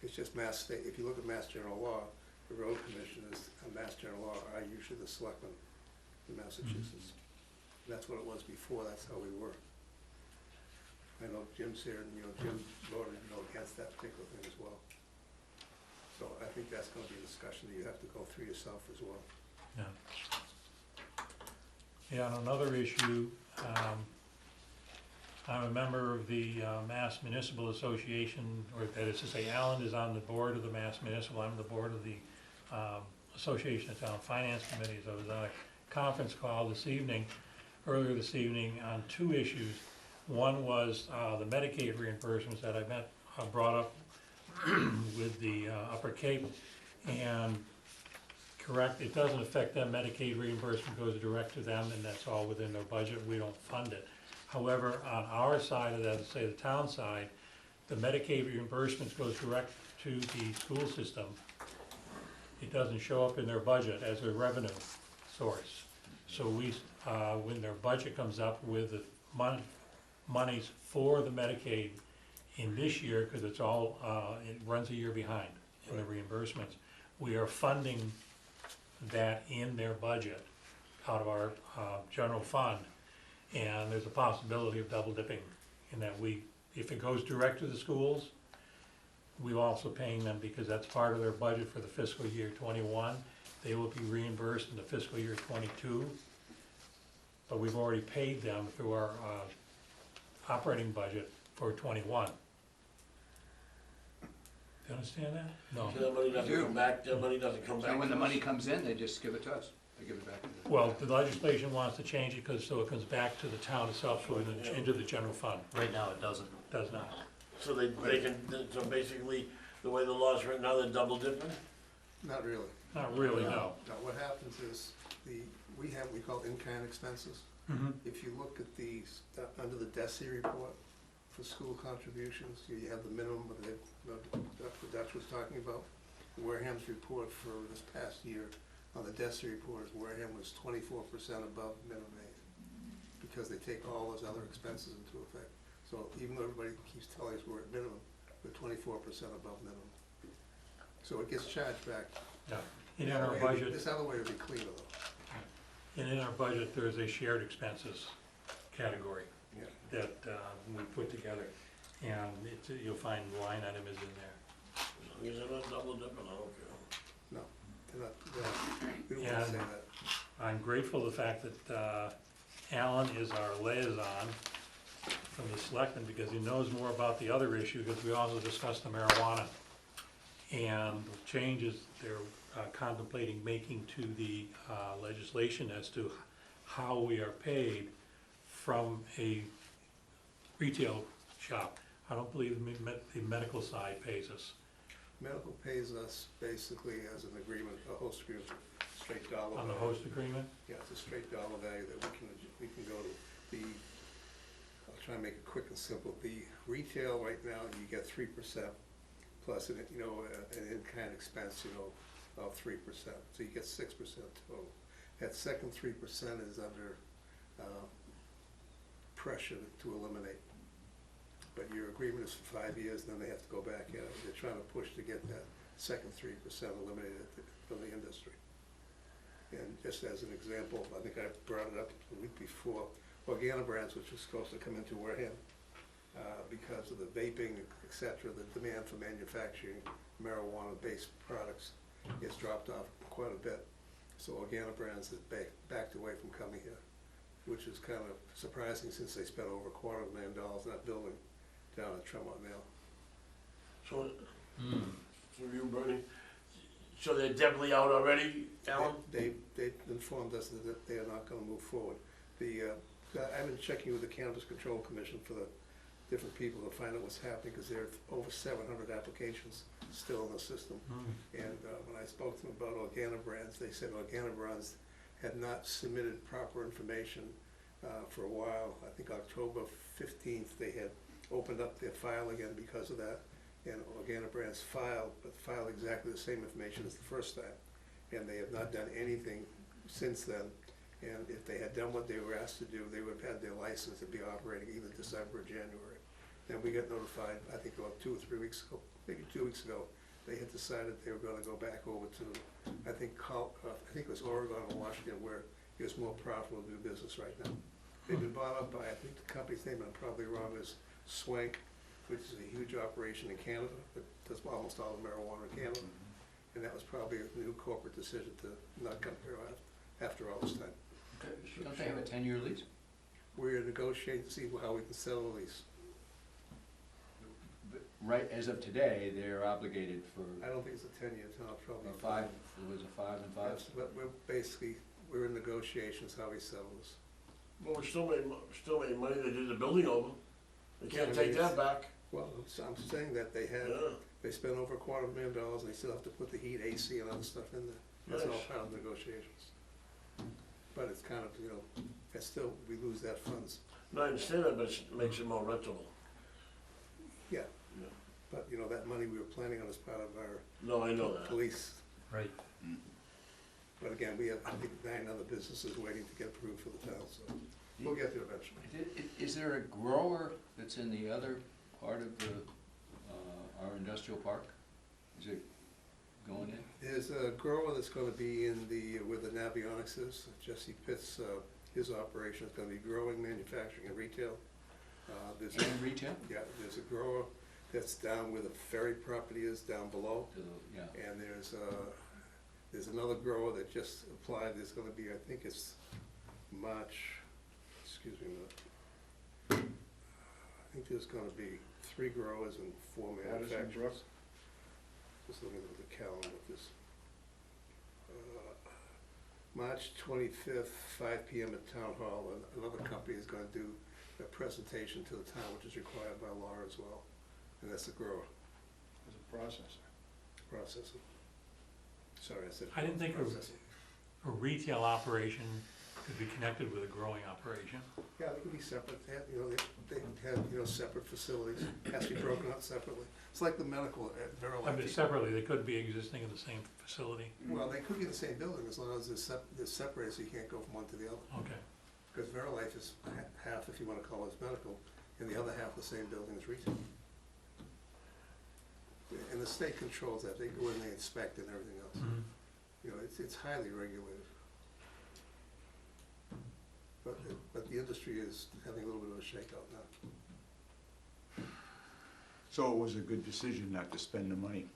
[SPEAKER 1] It's just Mass State, if you look at Mass General Law, the road commissioners and Mass General Law are usually the selectmen in Massachusetts. That's what it was before, that's how we were. I know Jim's here, and, Jim voted, against that particular thing as well. So I think that's gonna be a discussion that you have to go through yourself as well.
[SPEAKER 2] Yeah. Yeah, on another issue, I'm a member of the Mass Municipal Association, or that is to say, Alan is on the board of the Mass Municipal, I'm the board of the Association of Town Finance Committees. I was on a conference call earlier this evening, on two issues. One was the Medicaid reimbursements that I brought up with the Upper Cape, and correct, it doesn't affect them. Medicaid reimbursement goes direct to them, and that's all within their budget. We don't fund it. However, on our side of that, say the town side, the Medicaid reimbursements goes direct to the school system. It doesn't show up in their budget as a revenue source. So we, when their budget comes up with the monies for the Medicaid in this year, because it's all, it runs a year behind in the reimbursements, we are funding that in their budget out of our general fund. And there's a possibility of double dipping in that if it goes direct to the schools, we're also paying them because that's part of their budget for the fiscal year 21. They will be reimbursed in the fiscal year 22. But we've already paid them through our operating budget for 21. Do you understand that? No.
[SPEAKER 8] So that money doesn't come back, that money doesn't come back.
[SPEAKER 7] So when the
[SPEAKER 8] to
[SPEAKER 7] money
[SPEAKER 8] us?
[SPEAKER 7] coes in, they just give it to us, they give it back to the.
[SPEAKER 2] Well, the legislation wants to change it so it comes back to the town itself, so into the general fund.
[SPEAKER 6] Right now, it doesn't.
[SPEAKER 2] Does not.
[SPEAKER 8] So they can, so basically, the way the law's written now, they're double dipping?
[SPEAKER 1] Not really.
[SPEAKER 2] Not really, no.
[SPEAKER 1] No, what happens is, we call in-kind expenses.
[SPEAKER 2] Mhm.
[SPEAKER 1] If you look at under the DESI report for school contributions, you have the minimum that Dutch was talking about. Wareham's report for this past year on the DESI report is Wareham was 24% above minimum aid, because they take all those other expenses into effect. So even though everybody keeps telling us we're at minimum, we're 24% above minimum. So it gets charged back.
[SPEAKER 2] Yeah. And in our budget,
[SPEAKER 1] This other way would be cleaner though.
[SPEAKER 2] and in our budget, there is a shared expenses category
[SPEAKER 1] Yeah.
[SPEAKER 2] that we put together. And you'll find the line item is in there.
[SPEAKER 8] As long as they're not double dipping, I don't care.
[SPEAKER 1] No, we don't want to say
[SPEAKER 2] And-
[SPEAKER 1] that.
[SPEAKER 2] I'm grateful for the fact that Alan is our liaison from the selectmen, because he knows more about the other issue, because we also discussed the marijuana and the changes they're contemplating making to the legislation as to how we are paid from a retail shop. I don't believe the medical side pays us.
[SPEAKER 1] Medical pays us basically as an agreement, a host agreement, straight dollar.
[SPEAKER 2] On the
[SPEAKER 1] value.
[SPEAKER 2] host agreement?
[SPEAKER 1] Yeah, it's a straight dollar value that we can go to. I'll try and make it quick and simple. The retail right now, you get 3% plus an in-kind expense, of 3%. So you get 6% total. That second 3% is under pressure to eliminate. But your agreement is for 5 years, and then they have to go back at it. They're trying to push to get that second 3% eliminated from the industry. And just as an example, I think I brought it up the week before, Organobrands, which was supposed to come into Wareham, because of the vaping, et cetera, the demand for manufacturing marijuana-based products has dropped off quite a bit. So Organobrands has backed away from coming here, which is kind of surprising since they spent over $250,000 in that building down at Tremont Nail.
[SPEAKER 8] So, for you, Bernie, so they're definitely out already, Alan?
[SPEAKER 1] They've informed us that they are not gonna move forward. I've been checking with the Cannabis Control Commission for the different people to find out what's happening, because there are over 700 applications still in the system. And when I spoke to them about Organobrands, they said Organobrands had not submitted proper information for a while. I think October 15th, they had opened up their file again because of that. And Organobrands filed exactly the same information as the first time. And they have not done anything since then. And if they had done what they were asked to do, they would have had their license to be operating either December or January. And we got notified, I think about 2 or 3 weeks ago, maybe 2 weeks ago, they had decided they were gonna go back over to, I think it was Oregon or Washington, where it was more profitable to do business right now. They've been bought up by, I think the company's name, I'm probably wrong, is Swank, which is a huge operation in Canada, that does almost all the marijuana in Canada. And that was probably a new corporate decision to not come here after all this time.
[SPEAKER 7] Don't they have a 10-year lease?
[SPEAKER 1] We're negotiating to see how we can sell the lease.
[SPEAKER 7] Right, as of today, they're obligated for
[SPEAKER 1] I don't think it's a 10-year, it's not probably.
[SPEAKER 7] a 5, it was a 5 and 5?
[SPEAKER 1] Yes, but we're in negotiations how we sell this.
[SPEAKER 8] Well, we still made money, they did the building over. They can't take that back.
[SPEAKER 1] Well, I'm saying that they have,
[SPEAKER 8] Yeah.
[SPEAKER 1] they spent over $250,000, and they still have to put the heat, AC, and other stuff in there. That's all
[SPEAKER 8] Nice.
[SPEAKER 1] part of negotiations. But it's kind of, it's still, we lose that funds.
[SPEAKER 8] No, I understand that, but it makes it more rentable.
[SPEAKER 1] Yeah,
[SPEAKER 8] Yeah.
[SPEAKER 1] but, that money we were planning on as part of our
[SPEAKER 8] No, I know that.
[SPEAKER 1] police.
[SPEAKER 2] Right.
[SPEAKER 1] But again, we have, I think, 9 other businesses waiting to get approved for the town, so we'll get there eventually.
[SPEAKER 7] Is there a grower that's in the other part of the, our industrial park? Is it going in?
[SPEAKER 1] There's a grower that's gonna be in where the Navionics is, Jesse Pitt's, his operation is gonna be growing, manufacturing, and retail. There's a-
[SPEAKER 7] And retail?
[SPEAKER 1] Yeah, there's a grower that's down where the ferry property is, down below.
[SPEAKER 7] Yeah.
[SPEAKER 1] And there's another grower that just applied, there's gonna be, I think it's March, excuse me a minute. I think there's gonna be 3 growers and 4 manufacturers. Just looking at the calendar of this. March 25th, 5 PM at Town Hall, and another company is gonna do a presentation to the town, which is required by law as well. And that's the grower
[SPEAKER 5] As a processor.
[SPEAKER 1] processing. Sorry, I said.
[SPEAKER 2] I didn't think
[SPEAKER 1] processing.
[SPEAKER 2] a retail operation could be connected with a growing operation.
[SPEAKER 1] Yeah, they could be separate, they have, they have, separate facilities, has to be broken out separately. It's like the medical at
[SPEAKER 2] I mean,
[SPEAKER 1] Verilife.
[SPEAKER 2] separately, they could be existing in the same facility.
[SPEAKER 1] Well, they could be the same building as long as they're separated, so you can't go from one to the other.
[SPEAKER 2] Okay.
[SPEAKER 1] Because Verilife is half, if you wanna call it medical, and the other half the same building as retail. And the state controls that, they go in, they inspect and everything else.
[SPEAKER 2] Mhm.
[SPEAKER 1] It's highly regulated. But the industry is having a little bit of a shakeout now.
[SPEAKER 3] So it was a good decision not to spend the money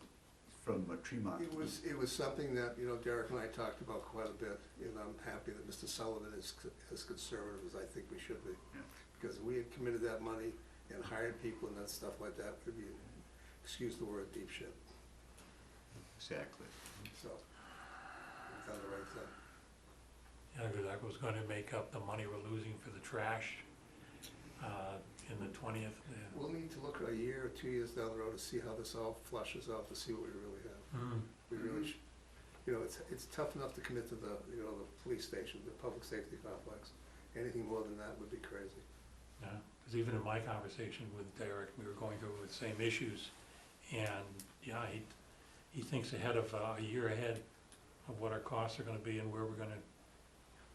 [SPEAKER 3] from Tremont.
[SPEAKER 1] It was something that, Derek and I talked about quite a bit, and I'm happy that Mr. Sullivan is as conservative as I think we should be.
[SPEAKER 3] Yeah.
[SPEAKER 1] Because we had committed that money and hired people and that stuff like that, would be, excuse the word, deep shit.
[SPEAKER 3] Exactly.
[SPEAKER 1] So, we've done the right thing.
[SPEAKER 2] Yeah, because that was gonna make up the money we're losing for the trash, in the 20th.
[SPEAKER 1] We'll need to look a year or 2 years down the road to see how this all flushes out, to see what we really have.
[SPEAKER 2] Mm.
[SPEAKER 1] We really it's tough enough to commit to the police station, the public safety complex. Anything more than that would be crazy.
[SPEAKER 2] Yeah, because even in my conversation with Derek, we were going through the same issues, and, yeah, he thinks ahead of, a year ahead of what our costs are gonna be and where we're gonna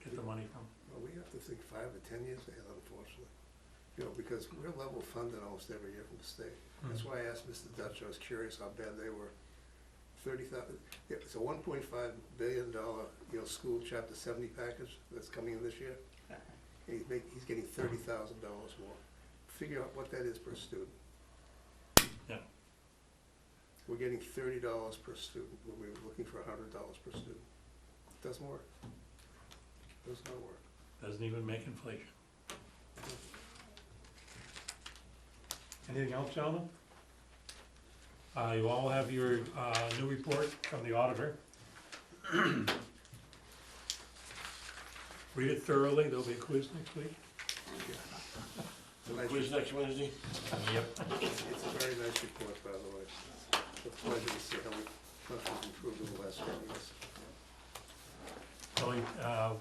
[SPEAKER 2] get the money from.
[SPEAKER 1] Well, we have to think 5 to 10 years ahead, unfortunately. Because we're level funded almost every year from the state. That's why I asked Mr. Dutch, I was curious how bad they were. 30,000, it's a $1.5 billion, school chapter 70 package that's coming in this year. And he's getting $30,000 more. Figure out what that is per student.
[SPEAKER 2] Yeah.
[SPEAKER 1] We're getting $30 per student, when we were looking for $100 per student. Doesn't work. Does not work.
[SPEAKER 2] Doesn't even make inflation. Anything else, gentlemen? You all have your new report from the auditor. Read it thoroughly, there'll be a quiz next week.
[SPEAKER 8] Quiz next Wednesday?
[SPEAKER 2] Yep.
[SPEAKER 1] It's a very nice report, by the way. It's a pleasure to see how much we've improved in the last 10 years.
[SPEAKER 2] Well,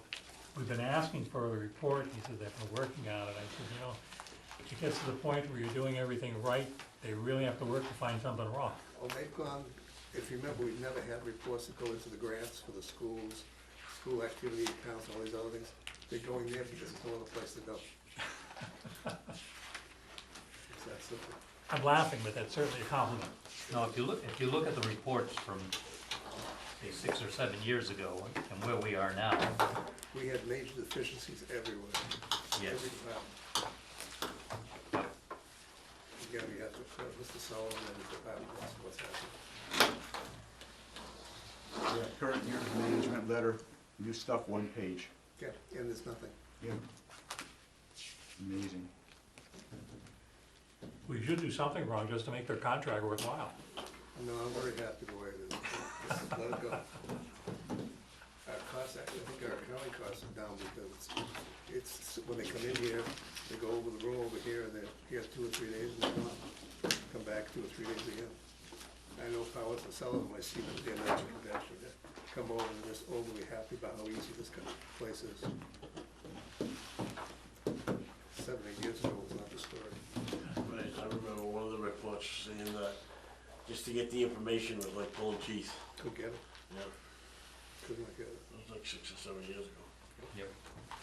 [SPEAKER 2] we've been asking for a report, he said they've been working on it. I said, it gets to the point where you're doing everything right, they really have to work to find something wrong.
[SPEAKER 1] Well, they've gone, if you remember, we've never had reports that go into the grants for the schools, school activity accounts, all these other things. They're going there because there's no other place to go. So that simple.
[SPEAKER 2] I'm laughing, but that's certainly a compliment.
[SPEAKER 6] No, if you look at the reports from, say, 6 or 7 years ago and where we are now,
[SPEAKER 1] We had major deficiencies everywhere.
[SPEAKER 6] yes.
[SPEAKER 1] Every department. Again, we have to, Mr. Sullivan and his department, what's happening.
[SPEAKER 3] Yeah, current year's management letter, new stuff, 1 page.
[SPEAKER 1] Yeah, and there's nothing.
[SPEAKER 3] Yeah. Amazing.
[SPEAKER 2] We should do something wrong just to make their contract worthwhile.
[SPEAKER 1] No, I'm very happy the way it is. Just let it go. Our costs, actually, I think our accounting costs are down because it's, when they come in here, they go over the room over here, and they're here 2 or 3 days, and they're gone. Come back 2 or 3 days again. I know if I was to sell them, I see them at their next convention, they come over and they're just overly happy about how easy this kind of place is. 7 or 8 years ago was not the story.
[SPEAKER 8] Right, I remember one of the reports saying that just to get the information was like pulling teeth.
[SPEAKER 1] Could get it,
[SPEAKER 8] Yeah,
[SPEAKER 1] could not get it.
[SPEAKER 8] that was like 6 or 7 years ago.
[SPEAKER 6] Yep.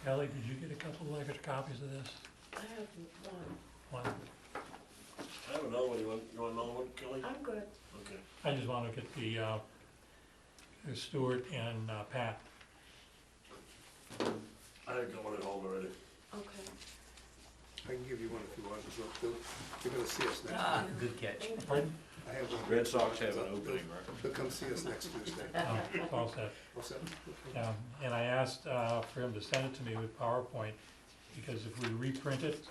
[SPEAKER 2] Kelly, did you get a couple of extra copies of this?
[SPEAKER 13] I have one.
[SPEAKER 2] One?
[SPEAKER 8] I have another one, you want another one, Kelly?
[SPEAKER 13] I'm good.
[SPEAKER 8] Okay.
[SPEAKER 2] I just want to get the Stuart and Pat.
[SPEAKER 8] I got one at home already.
[SPEAKER 13] Okay.
[SPEAKER 1] I can give you one if you want, you're gonna see us next
[SPEAKER 6] Ah,
[SPEAKER 1] week.
[SPEAKER 6] good catch.
[SPEAKER 2] Pardon?
[SPEAKER 1] I have one.
[SPEAKER 9] Red Sox have an opening, right?
[SPEAKER 1] They'll come see us next Tuesday.
[SPEAKER 2] Oh, it's all set.
[SPEAKER 1] All set?
[SPEAKER 2] Yeah, and I asked for him to send it to me with PowerPoint, because if we reprint it,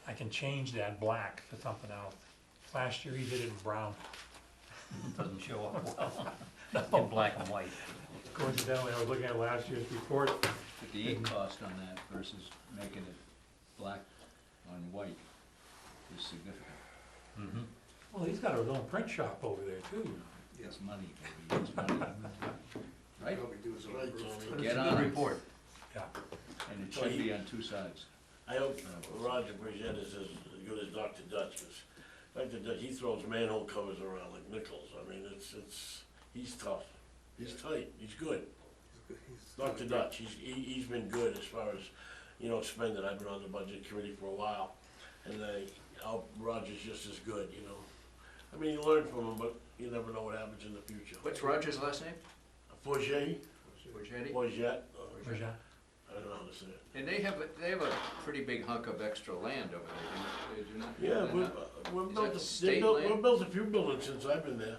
[SPEAKER 2] I can change that black to something else. Last year he did it in brown.
[SPEAKER 6] Doesn't show up well in black and white.
[SPEAKER 2] Coincidentally, I was looking at last year's report.
[SPEAKER 7] But the ink cost on that versus making it black on white is significant.
[SPEAKER 6] Mm-hmm.
[SPEAKER 2] Well, he's got his own print shop over there too.
[SPEAKER 7] It's money, baby, it's money. Right?
[SPEAKER 1] All we do is
[SPEAKER 8] Right,
[SPEAKER 1] approve.
[SPEAKER 8] Tony.
[SPEAKER 6] But it's
[SPEAKER 7] Get
[SPEAKER 6] a
[SPEAKER 7] on
[SPEAKER 6] good
[SPEAKER 7] it.
[SPEAKER 6] report.
[SPEAKER 2] Yeah.
[SPEAKER 7] And it should be on 2 sides.
[SPEAKER 8] I hope Roger presents as good as Dr. Dutch, because Dr. Dutch, he throws manhole covers around like nickels. I mean, he's tough. He's tight, he's good.
[SPEAKER 1] He's-
[SPEAKER 8] Dr. Dutch, he's been good as far as, spending. I've been on the budget committee for a while, and Roger's just as good, I mean, you learn from him, but you never know what happens in the future.
[SPEAKER 7] What's Roger's last name?
[SPEAKER 8] Forget,
[SPEAKER 7] Borgetti?
[SPEAKER 8] Forget,
[SPEAKER 2] Where's that?
[SPEAKER 8] I don't know how to say it.
[SPEAKER 7] And they have a pretty big hunk of extra land over there, do not?
[SPEAKER 8] Yeah,
[SPEAKER 7] Is
[SPEAKER 8] we've
[SPEAKER 7] that
[SPEAKER 8] built,
[SPEAKER 7] state land?
[SPEAKER 8] we've built a few buildings since I've been there.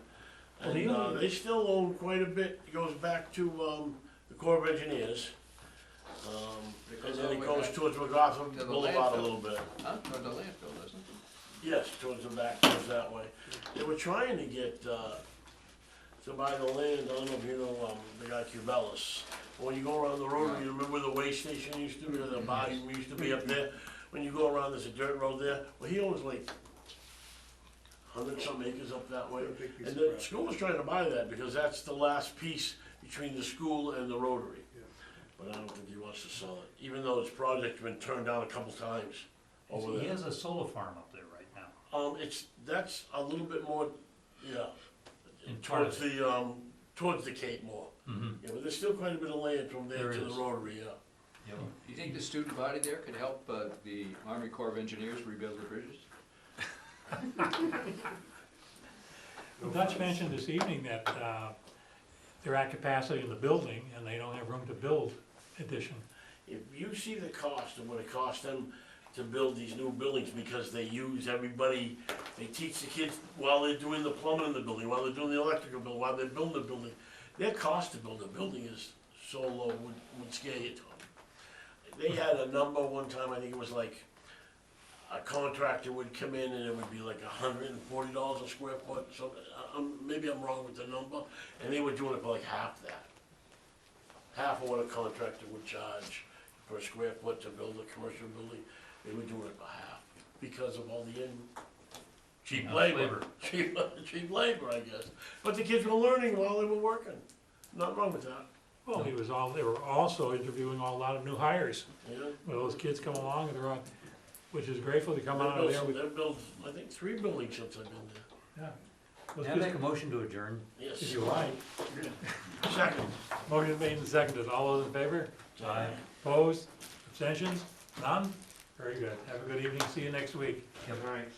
[SPEAKER 2] Well,
[SPEAKER 8] And,
[SPEAKER 2] the only-
[SPEAKER 8] they still own quite a bit, it goes back to, the Corps of Engineers.
[SPEAKER 7] It
[SPEAKER 8] And
[SPEAKER 7] goes
[SPEAKER 8] then
[SPEAKER 7] all
[SPEAKER 8] it
[SPEAKER 7] the way
[SPEAKER 8] goes
[SPEAKER 7] back
[SPEAKER 8] towards MacArthur
[SPEAKER 7] to the
[SPEAKER 8] Boulevard a
[SPEAKER 7] landfill.
[SPEAKER 8] little bit.
[SPEAKER 7] Huh? Or the landfill, doesn't it?
[SPEAKER 8] Yes, towards the back, towards that way. They were trying to get, to buy the land, I don't know if you know, the guy Cubelis. When you go around the road, you remember where the way station used to be, or the body used to be up there? When you go around, there's a dirt road there. Well, he owns like 100-some acres up that way.
[SPEAKER 1] A big piece
[SPEAKER 8] And
[SPEAKER 1] of
[SPEAKER 8] the
[SPEAKER 1] property.
[SPEAKER 8] school was trying to buy that because that's the last piece between the school and the Rotary.
[SPEAKER 1] Yeah.
[SPEAKER 8] But I don't think he wants to sell it, even though his project's been turned down a couple times over
[SPEAKER 6] He
[SPEAKER 8] there.
[SPEAKER 6] has a solar farm up there right now.
[SPEAKER 8] That's a little bit more, yeah,
[SPEAKER 6] In front
[SPEAKER 8] towards
[SPEAKER 6] of
[SPEAKER 8] towards the Cape more.
[SPEAKER 6] Mm-hmm.
[SPEAKER 8] Yeah, but there's still quite a bit of land from there
[SPEAKER 6] There
[SPEAKER 8] to the
[SPEAKER 6] is.
[SPEAKER 8] Rotary, yeah.
[SPEAKER 6] Yep.
[SPEAKER 7] Do you think the student body there could help the Army Corps of Engineers rebuild the bridges?
[SPEAKER 2] Dutch mentioned this evening that they're at capacity in the building and they don't have room to build addition.
[SPEAKER 8] If you see the cost of what it costs them to build these new buildings, because they use everybody, they teach the kids while they're doing the plumbing in the building, while they're doing the electrical bill, while they're building the building, their cost to build a building is so low, would scare you, Tom. They had a number one time, I think it was like, a contractor would come in and it would be like $140 a square foot, so, maybe I'm wrong with the number, and they were doing it for like half that. Half of what a contractor would charge per square foot to build a commercial building, they were doing it for half, because of all the cheap
[SPEAKER 6] Yeah,
[SPEAKER 8] labor.
[SPEAKER 6] labor.
[SPEAKER 8] Cheap labor, I guess. But the kids were learning while they were working, nothing wrong with that,
[SPEAKER 2] Well, they were also interviewing a lot of new hires.
[SPEAKER 8] yeah.
[SPEAKER 2] Well, those kids come along and they're on, which is grateful to come
[SPEAKER 8] They've
[SPEAKER 2] out of
[SPEAKER 8] built
[SPEAKER 2] there
[SPEAKER 8] some-
[SPEAKER 2] with,
[SPEAKER 8] they've built, I think, 3 buildings since I've been there.
[SPEAKER 2] yeah. Those
[SPEAKER 6] Can I
[SPEAKER 2] kids-
[SPEAKER 6] make a motion to adjourn?
[SPEAKER 8] Yes.
[SPEAKER 2] If you like.
[SPEAKER 8] Second.
[SPEAKER 2] Motion made and seconded. All those in favor?
[SPEAKER 6] Aye.
[SPEAKER 2] Opposed? Abstentions? None? Very good. Have a good evening. See you next week.
[SPEAKER 6] Yep.
[SPEAKER 4] All right.